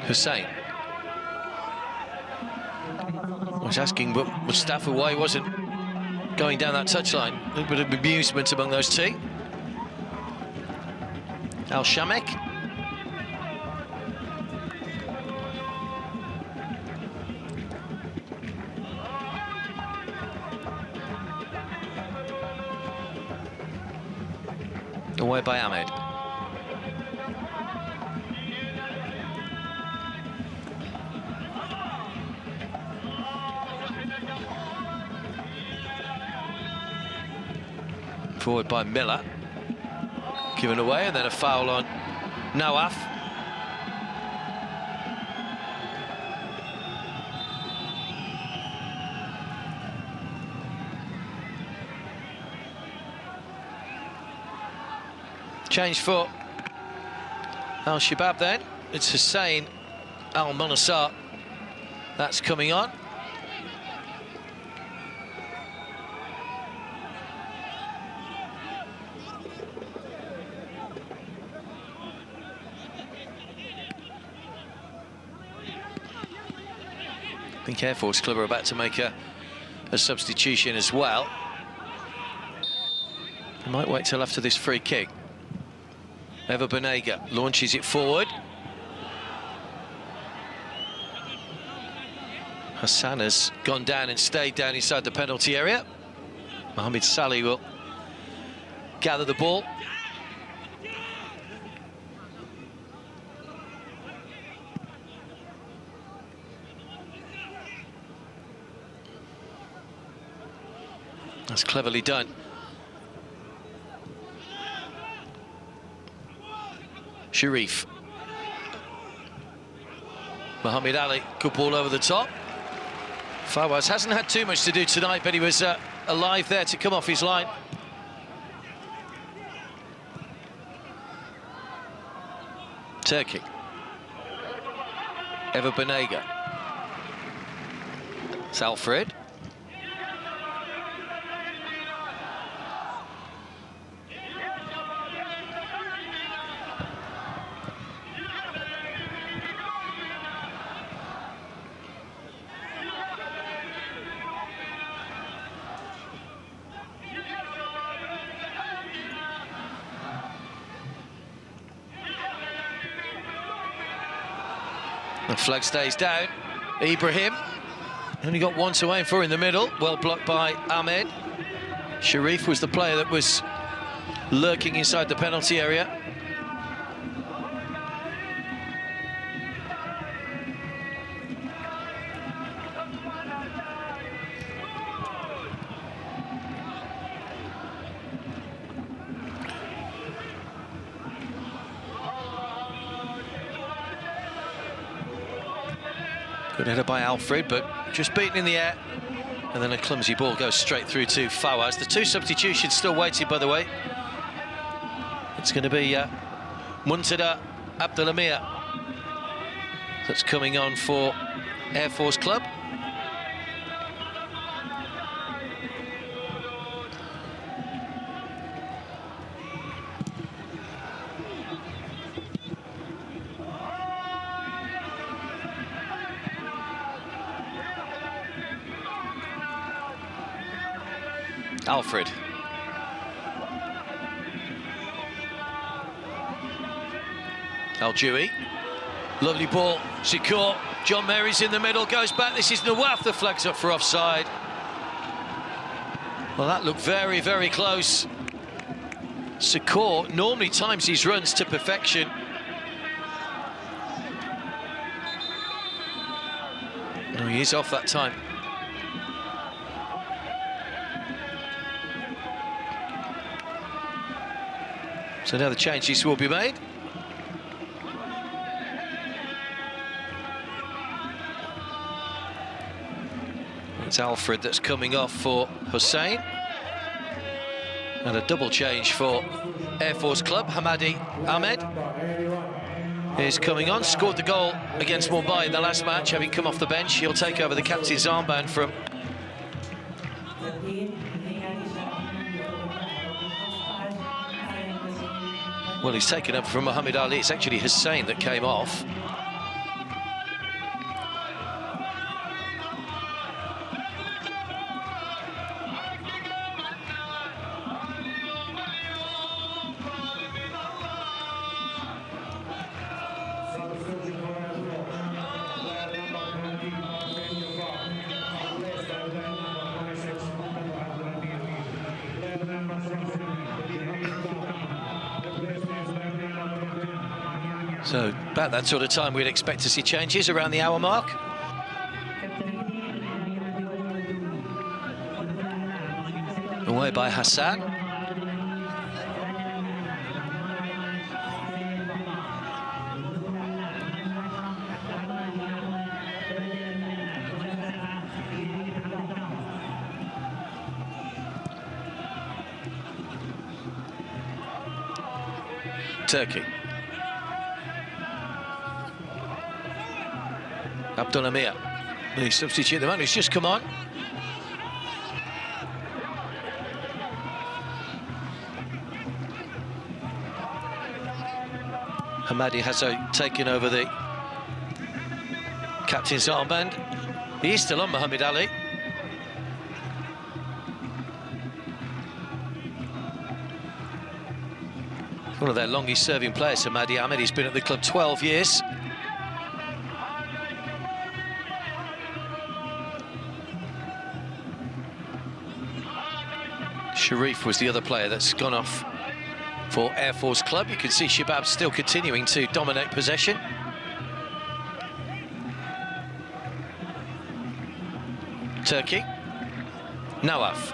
Hussein. I was asking Mustafa why he wasn't going down that touchline. A little bit of amusement among those two. Al-Shamek. Away by Ahmed. Forward by Miller. Given away, and then a foul on Nawaf. Change for Al-Shabab then. It's Hussein Al-Monassar that's coming on. think Air Force Club are about to make a substitution as well. They might wait till after this free kick. Eva Banega launches it forward. Hassan has gone down and stayed down inside the penalty area. Mohamed Salih will gather the ball. That's cleverly done. Sharif. Mohamed Ali, good ball over the top. Fawaz hasn't had too much to do tonight, but he was alive there to come off his line. Turkey. Eva Banega. It's Alfred. The flag stays down. Ibrahim only got one to aim for in the middle. Well blocked by Ahmed. Sharif was the player that was lurking inside the penalty area. Good header by Alfred, but just beaten in the air. And then a clumsy ball goes straight through to Fawaz. The two substitutions still waiting, by the way. It's going to be Muntada Abdelamir that's coming on for Air Force Club. Alfred. Al-Jewy. Lovely ball. Sikor. John Mary's in the middle. Goes back. This is Nawaf. The flag's up for offside. Well, that looked very, very close. Sikor normally times his runs to perfection. No, he is off that time. So now the changes will be made. It's Alfred that's coming off for Hussein. And a double change for Air Force Club. Hamadi Ahmed is coming on. Scored the goal against Mumbai in the last match, having come off the bench. He'll take over the captain's armband from well, he's taken up from Mohamed Ali. It's actually Hussein that came off. So, about that sort of time, we'd expect to see changes around the hour mark. Away by Hassan. Turkey. Abdelamir, the substitute, the man who's just come on. Hamadi has taken over the captain's armband. He is still on, Muhammad Ali. One of their longest serving players, Mahdi Ahmed. He's been at the club 12 years. Sharif was the other player that's gone off for Air Force Club. You can see Shabab still continuing to dominate possession. Turkey. Nawaf.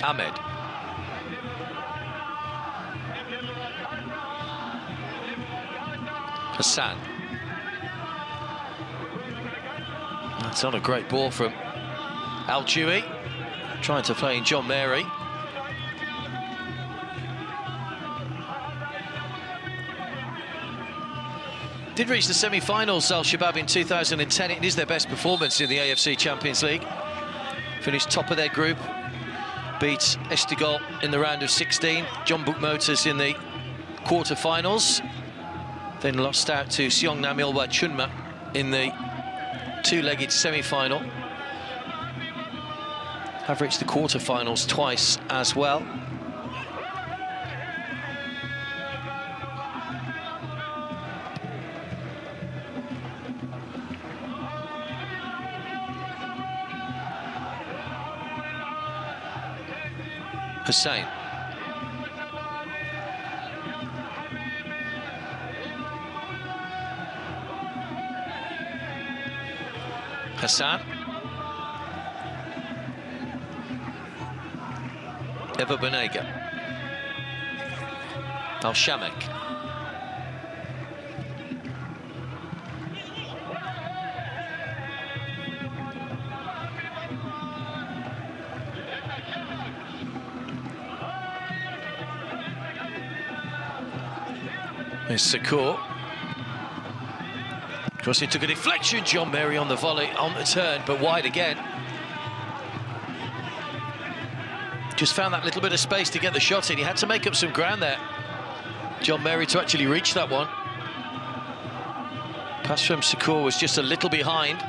Ahmed. Hassan. That's not a great ball from Al-Jewy, trying to play in John Mary. Did reach the semi-finals, Al-Shabab, in 2010. It is their best performance in the AFC Champions League. Finished top of their group. Beat Esteghlal in the round of 16, John Book Motors in the quarter-finals, then lost out to Seongnam Ilhwa Chunma in the two-legged semi-final. Have reached the quarter-finals twice as well. Hussein. Hassan. Eva Banega. Al-Shamek. There's Sakur. Crossing took a deflection, John Mary on the volley, on the turn, but wide again. Just found that little bit of space to get the shot in. He had to make up some ground there, John Mary, to actually reach that one. Pass from Sakur was just a little behind.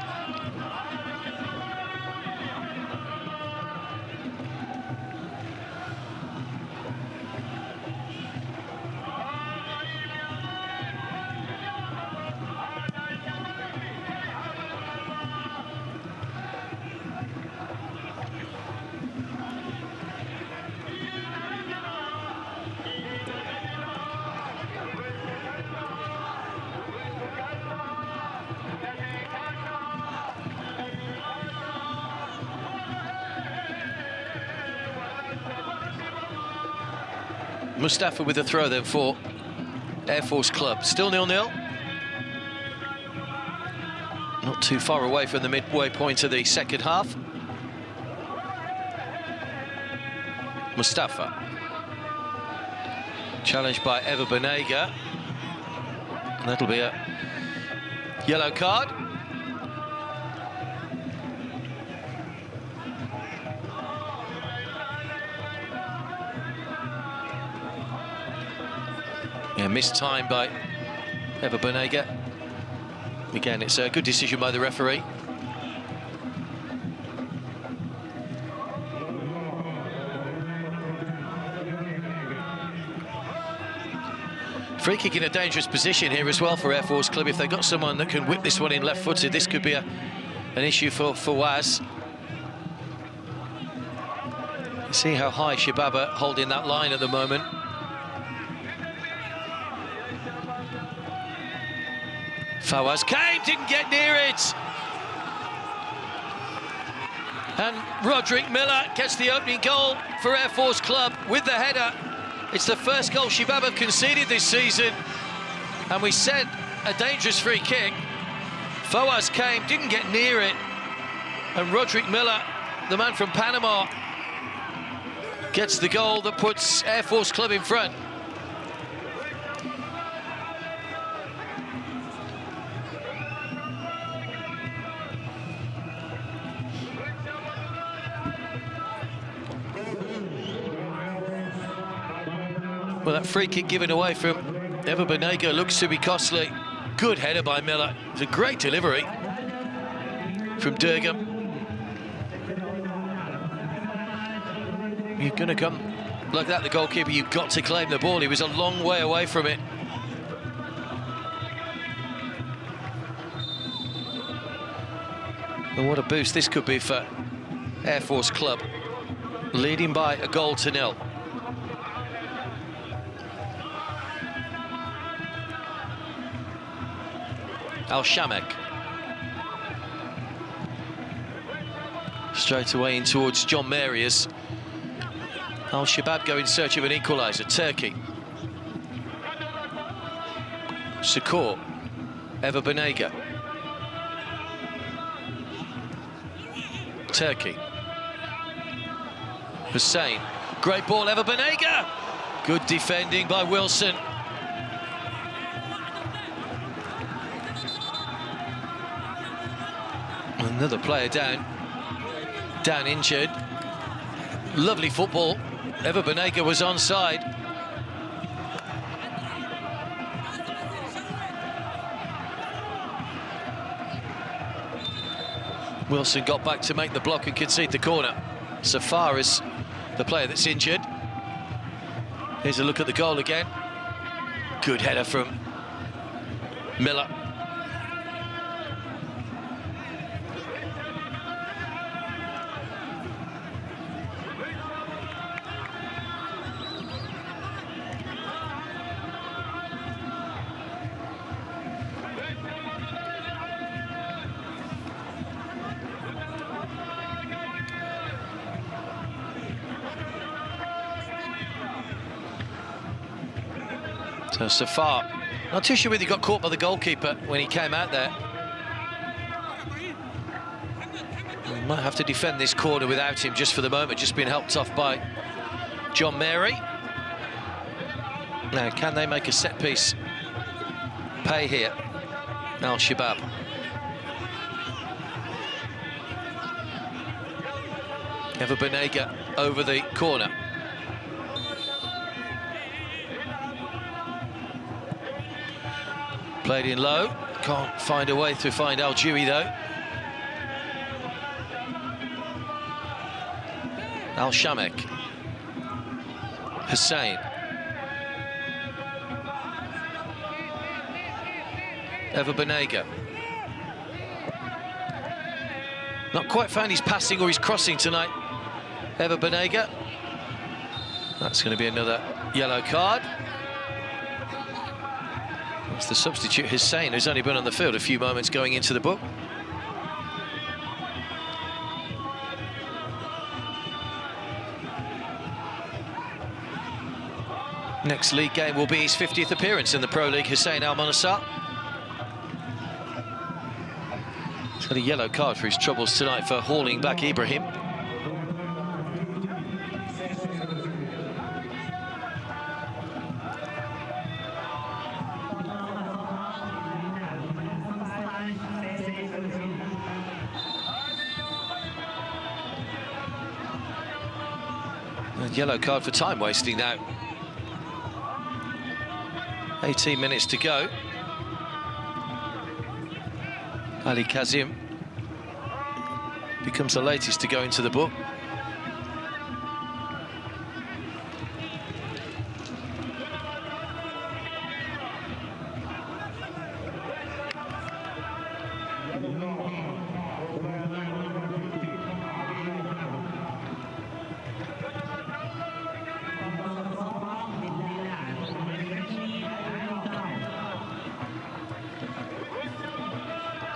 Mustafa with the throw then for Air Force Club. Still 0-0. Not too far away from the midway point of the second half. Mustafa. Challenged by Eva Banega. And that'll be a yellow card. Yeah, missed time by Eva Banega. Again, it's a good decision by the referee. Free kick in a dangerous position here as well for Air Force Club. If they've got someone that can whip this one in left-footed, this could be an issue for Fawaz. You see how high Shabab are holding that line at the moment. Fawaz came, didn't get near it. And Roderick Miller gets the opening goal for Air Force Club with the header. It's the first goal Shabab have conceded this season. And we said a dangerous free kick. Fawaz came, didn't get near it. And Roderick Miller, the man from Panama, gets the goal that puts Air Force Club in front. Well, that free kick given away from Eva Banega looks to be costly. Good header by Miller. It's a great delivery from Durgam. You're going to come like that, the goalkeeper, you've got to claim the ball. He was a long way away from it. And what a boost this could be for Air Force Club, leading by a goal to nil. Al-Shamek. Straight away in towards John Mary as Al-Shabab go in search of an equaliser. Turkey. Sakor. Eva Banega. Turkey. Hussein. Great ball, Eva Banega. Good defending by Wilson. Another player down injured. Lovely football. Eva Banega was onside. Wilson got back to make the block and concede the corner. Safar is the player that's injured. Here's a look at the goal again. Good header from Miller. So Safar, not too sure whether he got caught by the goalkeeper when he came out there. We might have to defend this corner without him just for the moment, just being helped off by John Mary. Now, can they make a set piece pay here? Al-Shabab. Eva Banega over the corner. Played in low, can't find a way to find Al-Jewi though. Al-Shamek. Hussein. Eva Banega. Not quite found his passing or his crossing tonight. Eva Banega. That's going to be another yellow card. It's the substitute Hussein, who's only been on the field a few moments going into the book. Next league game will be his 50th appearance in the Pro League, Hussein Al-Manassar. He's got a yellow card for his troubles tonight for hauling back Ibrahim. Yellow card for time wasting now. 18 minutes to go. Ali Kazim becomes the latest to go into the book.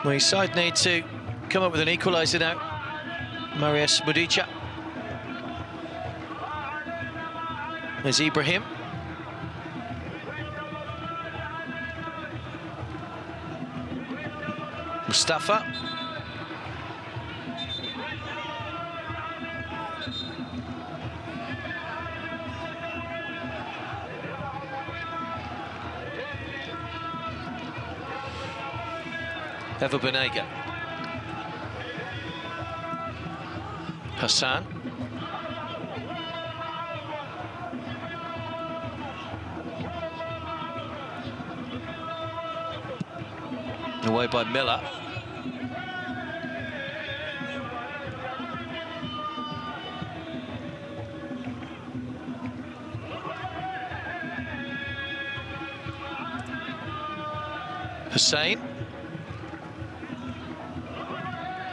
Well, his side need to come up with an equaliser now. Marius Mudica. There's Ibrahim. Mustafa. Eva Banega. Hassan. Away by Miller. Hussein.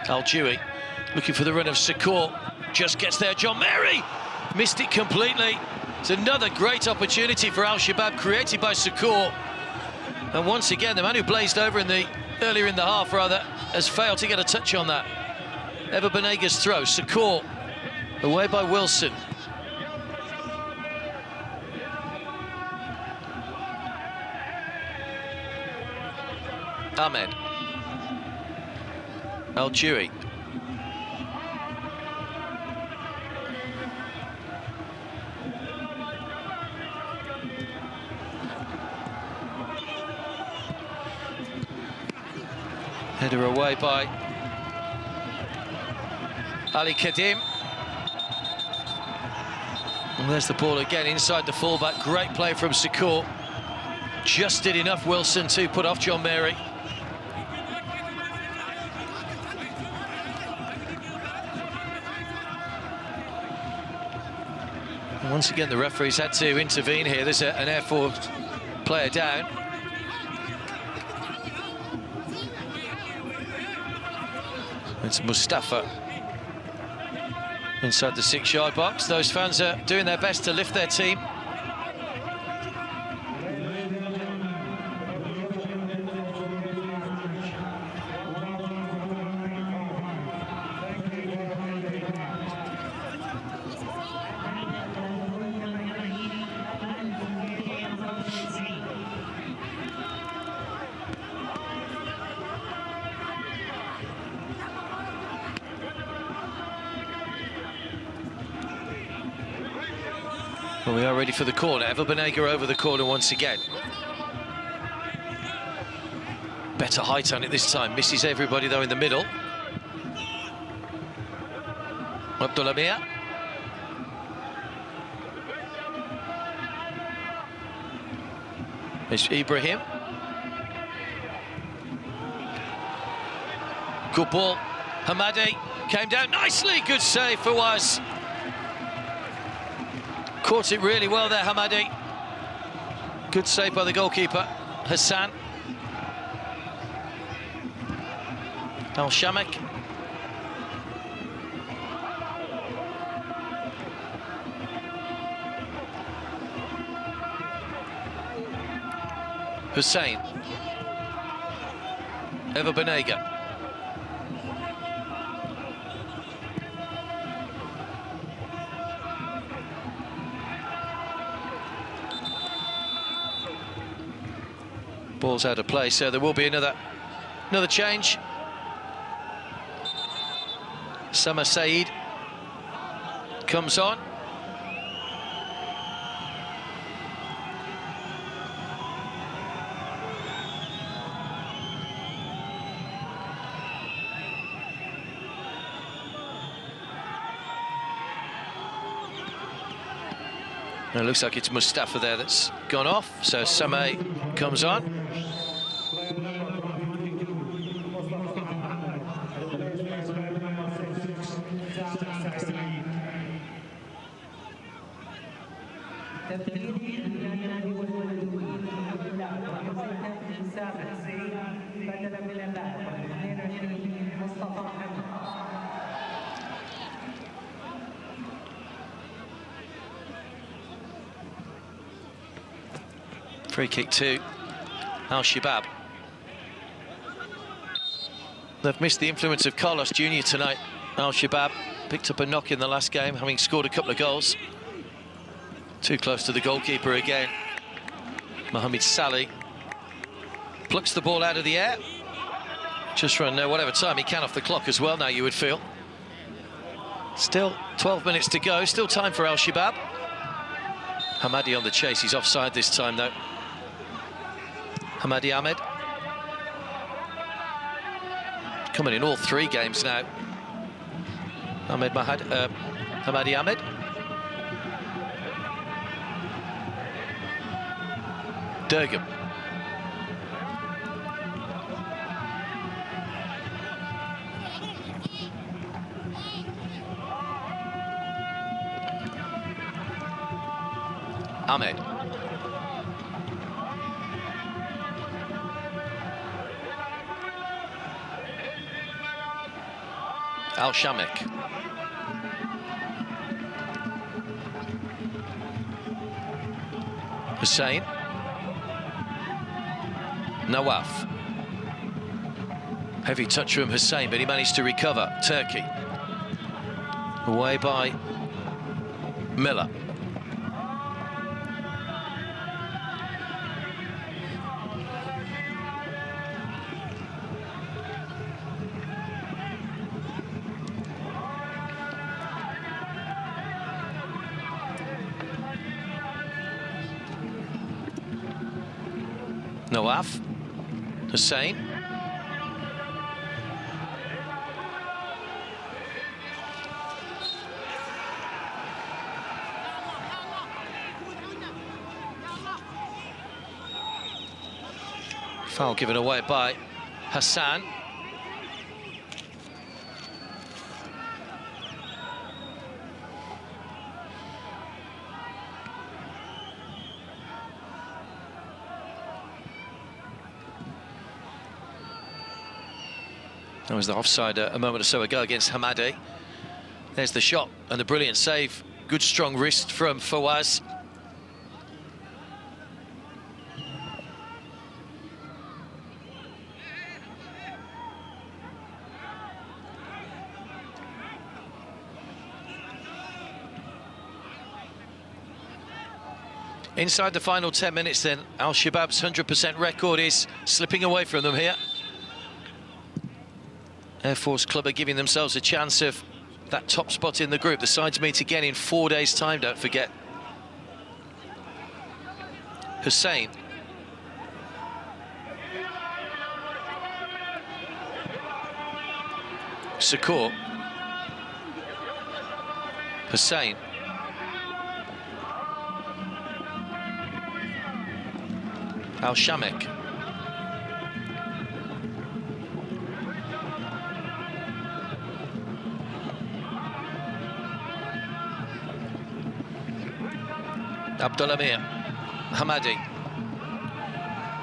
Al-Jewy looking for the run of Sakor. Just gets there. John Mary missed it completely. It's another great opportunity for Al-Shabab created by Sakor. And once again, the man who blazed over earlier in the half has failed to get a touch on that. Ever Benega's throw. Sakor away by Wilson. Ahmed. Al-Jewy. Header away by Ali Kadim. And there's the ball again inside the fullback. Great play from Sakor. Just did enough, Wilson, to put off John Mary. And once again, the referee's had to intervene here. There's an Air Force player down. It's Mustafa inside the 6-yard box. Those fans are doing their best to lift their team. Well, we are ready for the corner. Ever Benega over the corner once again. Better height on it this time. Misses everybody, though, in the middle. Abdullah Mia. It's Ibrahim. Good ball. Hamadi came down nicely. Good save for Waz. Caught it really well there, Hamadi. Good save by the goalkeeper, Hassan. Al-Shamak. Hussein. Ever Benega. Ball's out of play, so there will be another change. Samar Saeed comes on. And it looks like it's Mustafa there that's gone off, so Samar comes on. Free kick to Al-Shabab. They've missed the influence of Carlos Jr. tonight. Al-Shabab picked up a knock in the last game, having scored a couple of goals. Too close to the goalkeeper again. Mohamed Saleh plucks the ball out of the air. Just run whatever time he can off the clock as well now, you would feel. Still 12 minutes to go, still time for Al-Shabab. Hamadi on the chase, he's offside this time though. Hamadi Ahmed. Coming in all 3 games now. Hamadi Ahmed. Durgam. Ahmed. Al-Shamek. Hussein. Nawaf. Heavy touch from Hussein, but he managed to recover. Turkey. Away by Miller. Nawaf. Hussein. Foul given away by Hassan. That was the offside a moment or so ago against Hamadi. There's the shot and the brilliant save. Good strong wrist from Fawaz. Inside the final 10 minutes then, Al-Shabab's 100% record is slipping away from them here. Air Force Club are giving themselves a chance of that top spot in the group. The sides meet again in 4 days' time, don't forget. Hussein. Sakur. Hussein. Al-Shamek. Abdullamir. Hamadi.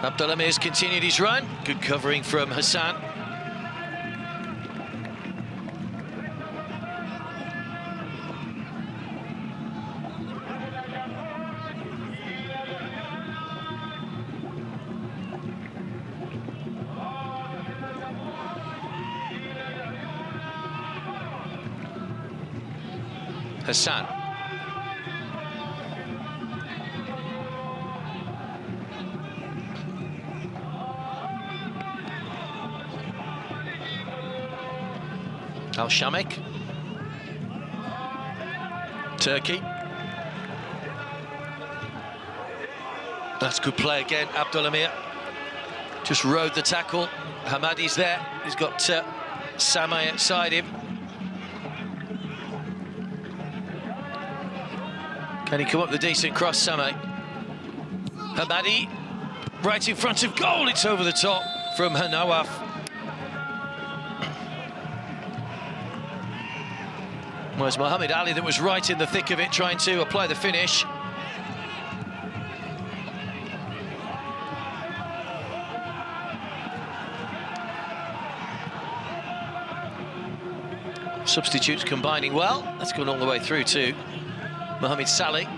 Abdullamir's continued his run. Good covering from Hassan. Hassan. Al-Shamek. Turkey. That's good play again, Abdullamir. Just rode the tackle. Hamadi's there. He's got Sameh outside him. Can he come up with a decent cross, Sameh? Hamadi, right in front of goal. It's over the top from Nawaf. Well, it's Mohamed Ali that was right in the thick of it, trying to apply the finish. Substitutes combining well. That's gone all the way through to Mohamed Saleh.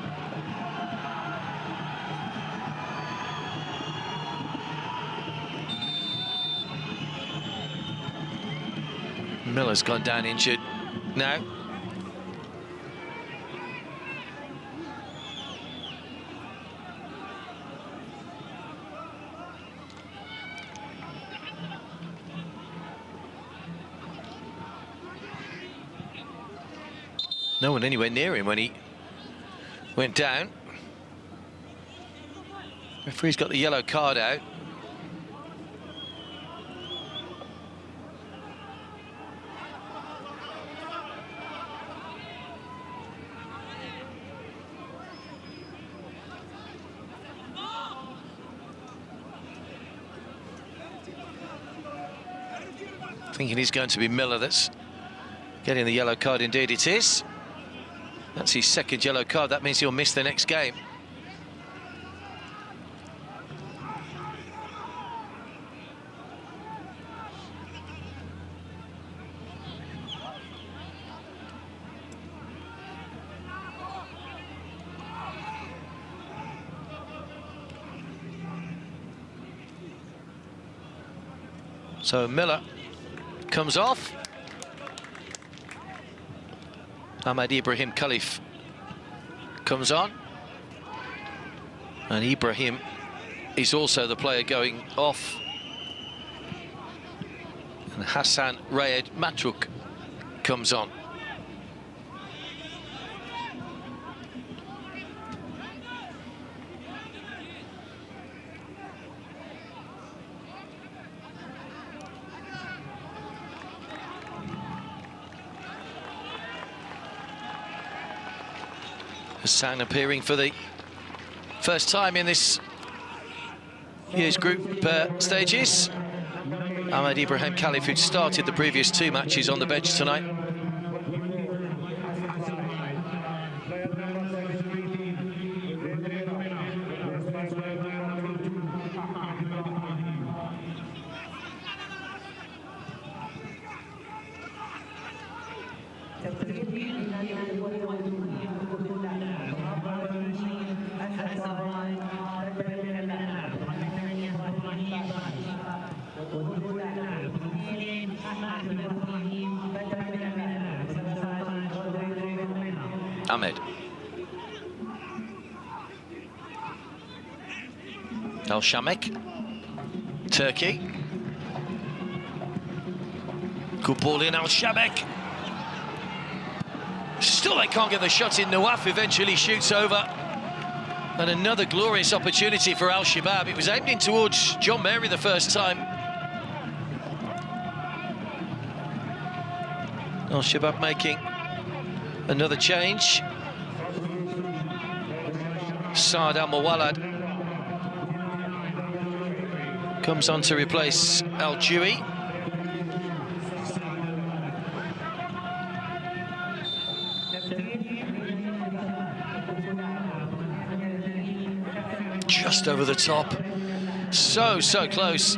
Miller's gone down injured now. No one anywhere near him when he went down. Referee's got the yellow card out. Thinking he's going to be Miller that's getting the yellow card. Indeed it is. That's his second yellow card. That means he'll miss the next game. So Miller comes off. Ahmed Ibrahim Khalif comes on. And Ibrahim is also the player going off. And Hassan Rayed Matruk comes on. Hassan appearing for the first time in this year's group stages. Ahmed Ibrahim Khalif, who'd started the previous 2 matches on the bench tonight. Ahmed. Al Shamek. Turkey. Good ball in, Al Shamek. Still they can't get the shot in. Nawaf eventually shoots over. And another glorious opportunity for Al Shabab. It was aimed in towards John Mary the first time. Al Shabab making another change. Saad Al-Mawalad comes on to replace Al-Jewi. Just over the top. So close.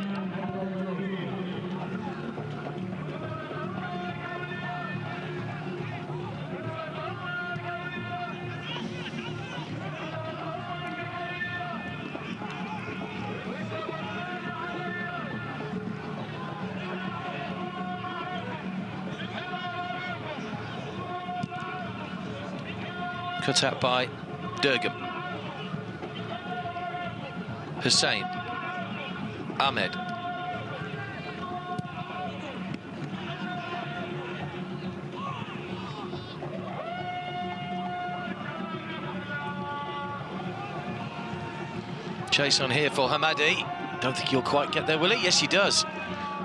Cut out by Durgam. Hussein. Ahmed. Chase on here for Hamadi. Don't think he'll quite get there, will he? Yes, he does.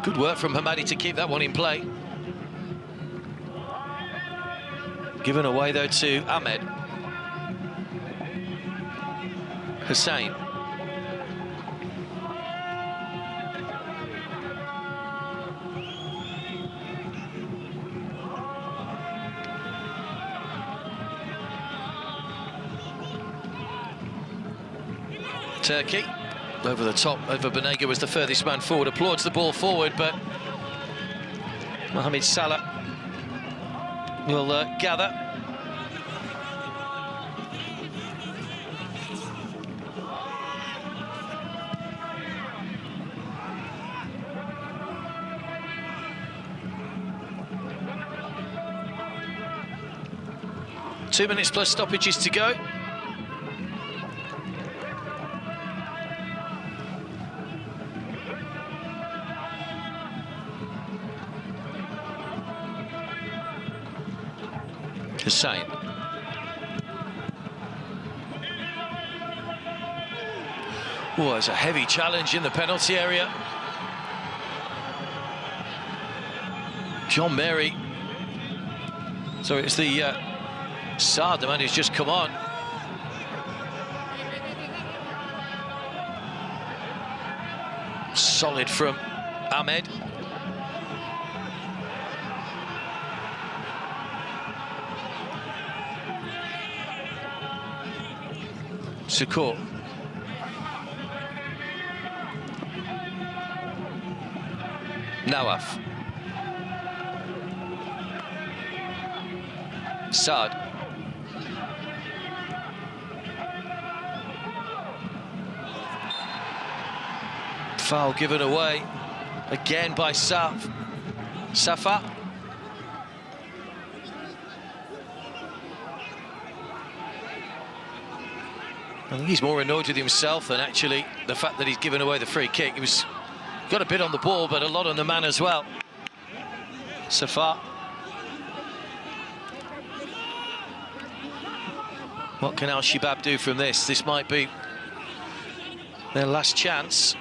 Good work from Hamadi to keep that one in play. Given away, though, to Ahmed. Hussein. Turkey. Over the top, over Banega was the furthest man forward. Applauds the ball forward, but Mohamed Salah will gather. Two minutes plus stoppages to go. Hussein. Oh, it's a heavy challenge in the penalty area. John Mary. So it's the Saad, the man who's just come on. Solid from Ahmed. Sukur. Nawaf. Saad. Foul given away. Again by Safa. I think he's more annoyed with himself than actually the fact that he's given away the free kick. He was got a bit on the ball, but a lot on the man as well. Safa. What can Al Shabab do from this? This might be their last chance.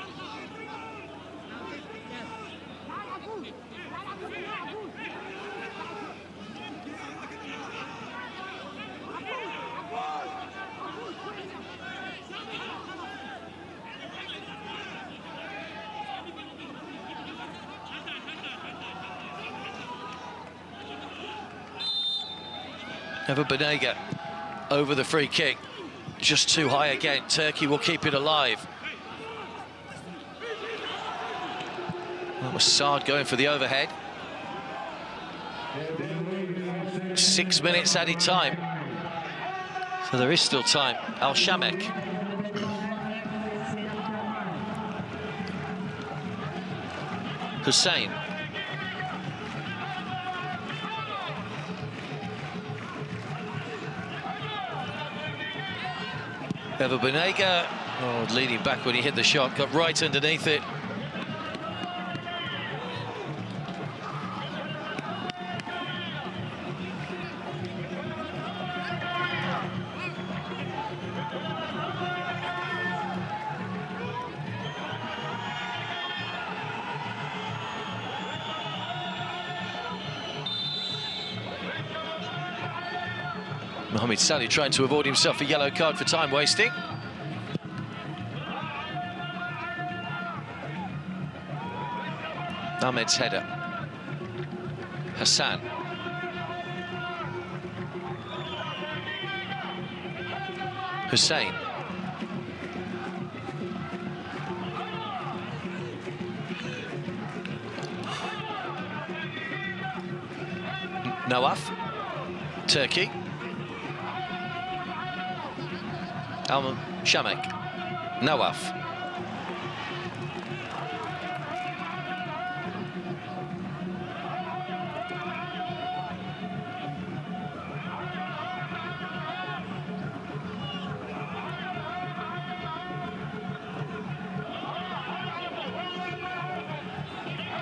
Ever Banega over the free kick, just too high again. Turkey will keep it alive. That was Fahd going for the overhead. 6 minutes added time, so there is still time. Al-Shamek. Hussein. Ever Banega, leaning back when he hit the shot, got right underneath it. Mohamed Salih trying to avoid himself a yellow card for time wasting. Ahmed's header. Hassan. Hussein. Nawaf. Turkey. Al-Shamek. Nawaf.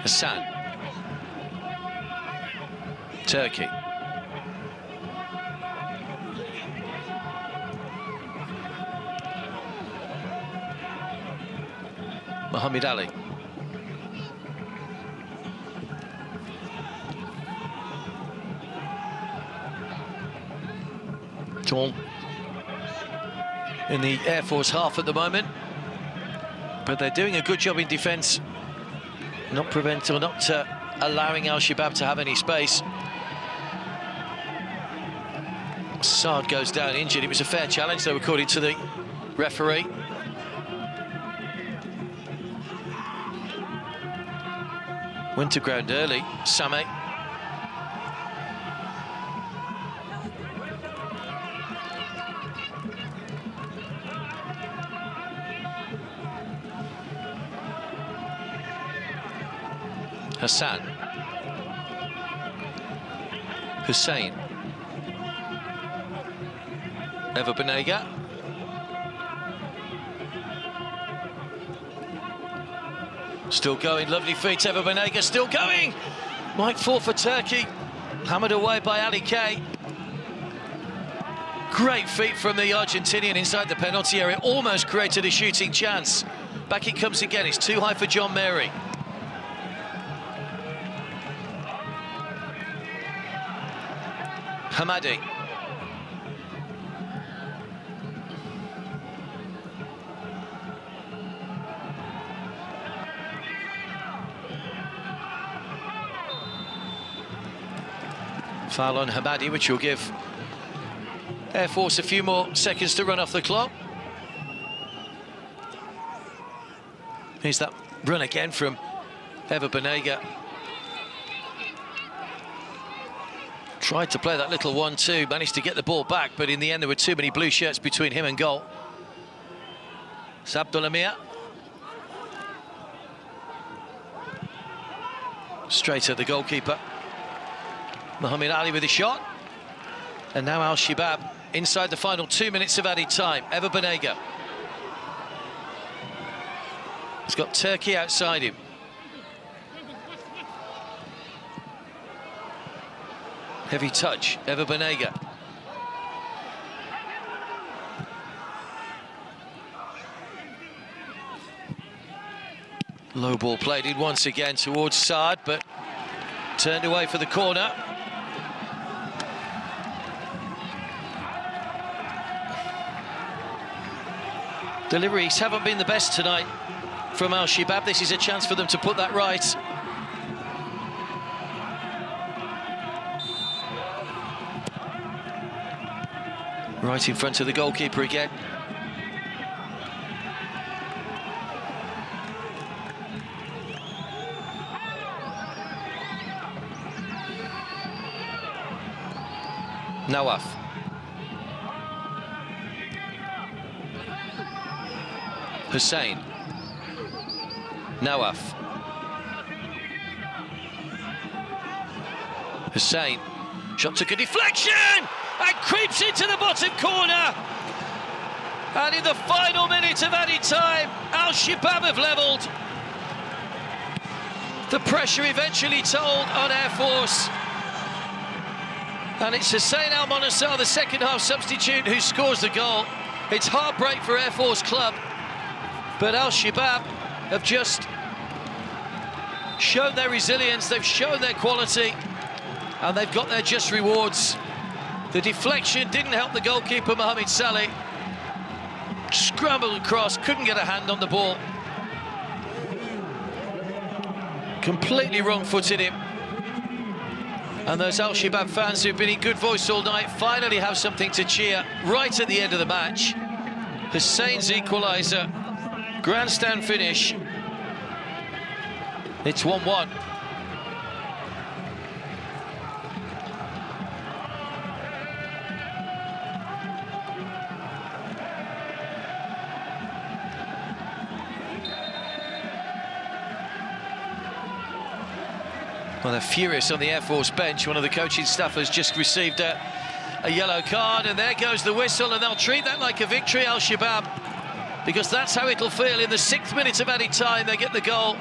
Hassan. Turkey. Mohamed Ali. Torn in the Air Force half at the moment, but they're doing a good job in defence, not allowing Al Shabab to have any space. Fahd goes down injured. It was a fair challenge, though, according to the referee. Went to ground early. Sameh. Hassan. Hussein. Ever Banega. Still going, lovely feet, Ever Banega still going. Might fall for Turkey. Hammered away by Ali K. Great feet from the Argentinian inside the penalty area. Almost created a shooting chance. Back it comes again. It's too high for John Mary. Hamadi. Foul on Hamadi, which will give Air Force a few more seconds to run off the clock. Here's that run again from Ever Banega. Tried to play that little 1-2, managed to get the ball back, but in the end there were too many blue shirts between him and goal. It's Abdul Amir. Straight at the goalkeeper. Mohamed Ali with a shot. And now Al Shabab inside the final 2 minutes of added time. Ever Banega. He's got Turkey outside him. Heavy touch, Ever Banega. Low ball played in once again towards Saad, but turned away for the corner. Deliveries haven't been the best tonight from Al Shabab. This is a chance for them to put that right. Right in front of the goalkeeper again. Nawaf. Hussein. Nawaf. Hussein. Shot took a deflection and creeps into the bottom corner. And in the final minute of added time, Al Shabab have levelled. The pressure eventually told on Air Force. And it's Hussein Al-Monassar, the second half substitute, who scores the goal. It's heartbreak for Air Force Club, but Al Shabab have just shown their resilience, they've shown their quality, and they've got their just rewards. The deflection didn't help the goalkeeper, Mohamed Saleh. Scrambled across, couldn't get a hand on the ball. Completely wrong-footed him. And those Al Shabab fans who've been in good voice all night finally have something to cheer right at the end of the match. Hussein's equaliser, grandstand finish. It's 1-1. Well, they're furious on the Air Force bench. One of the coaching staff has just received a yellow card, and there goes the whistle, and they'll treat that like a victory, Al Shabab, because that's how it'll feel. In the 6th minute of added time, they get the goal.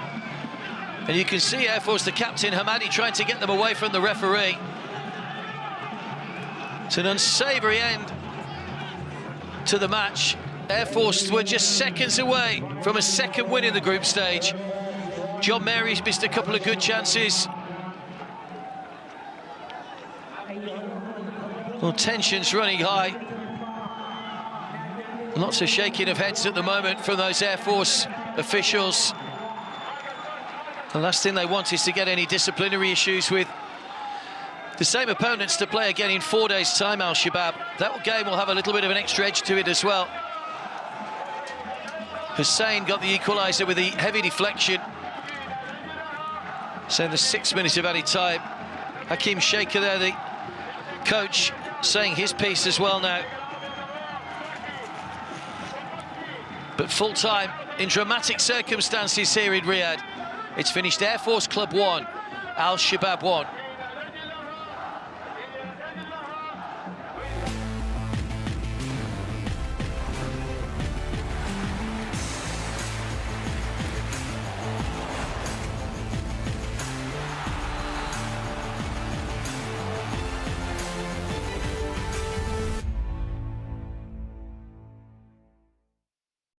And you can see Air Force, the captain, Hamadi, trying to get them away from the referee. It's an unsavoury end to the match. Air Force were just seconds away from a second win in the group stage. John Mary's missed a couple of good chances. Well, tension's running high. Lots of shaking of heads at the moment from those Air Force officials. The last thing they want is to get any disciplinary issues with the same opponents to play again in 4 days' time, Al Shabab. That game will have a little bit of an extra edge to it as well. Hussein got the equaliser with the heavy deflection. So in the 6th minute of added time, Hakeem Shaker there, the coach, saying his piece as well now. But full time, in dramatic circumstances here in Riyadh, it's finished Air Force Club 1, Al Shabab 1.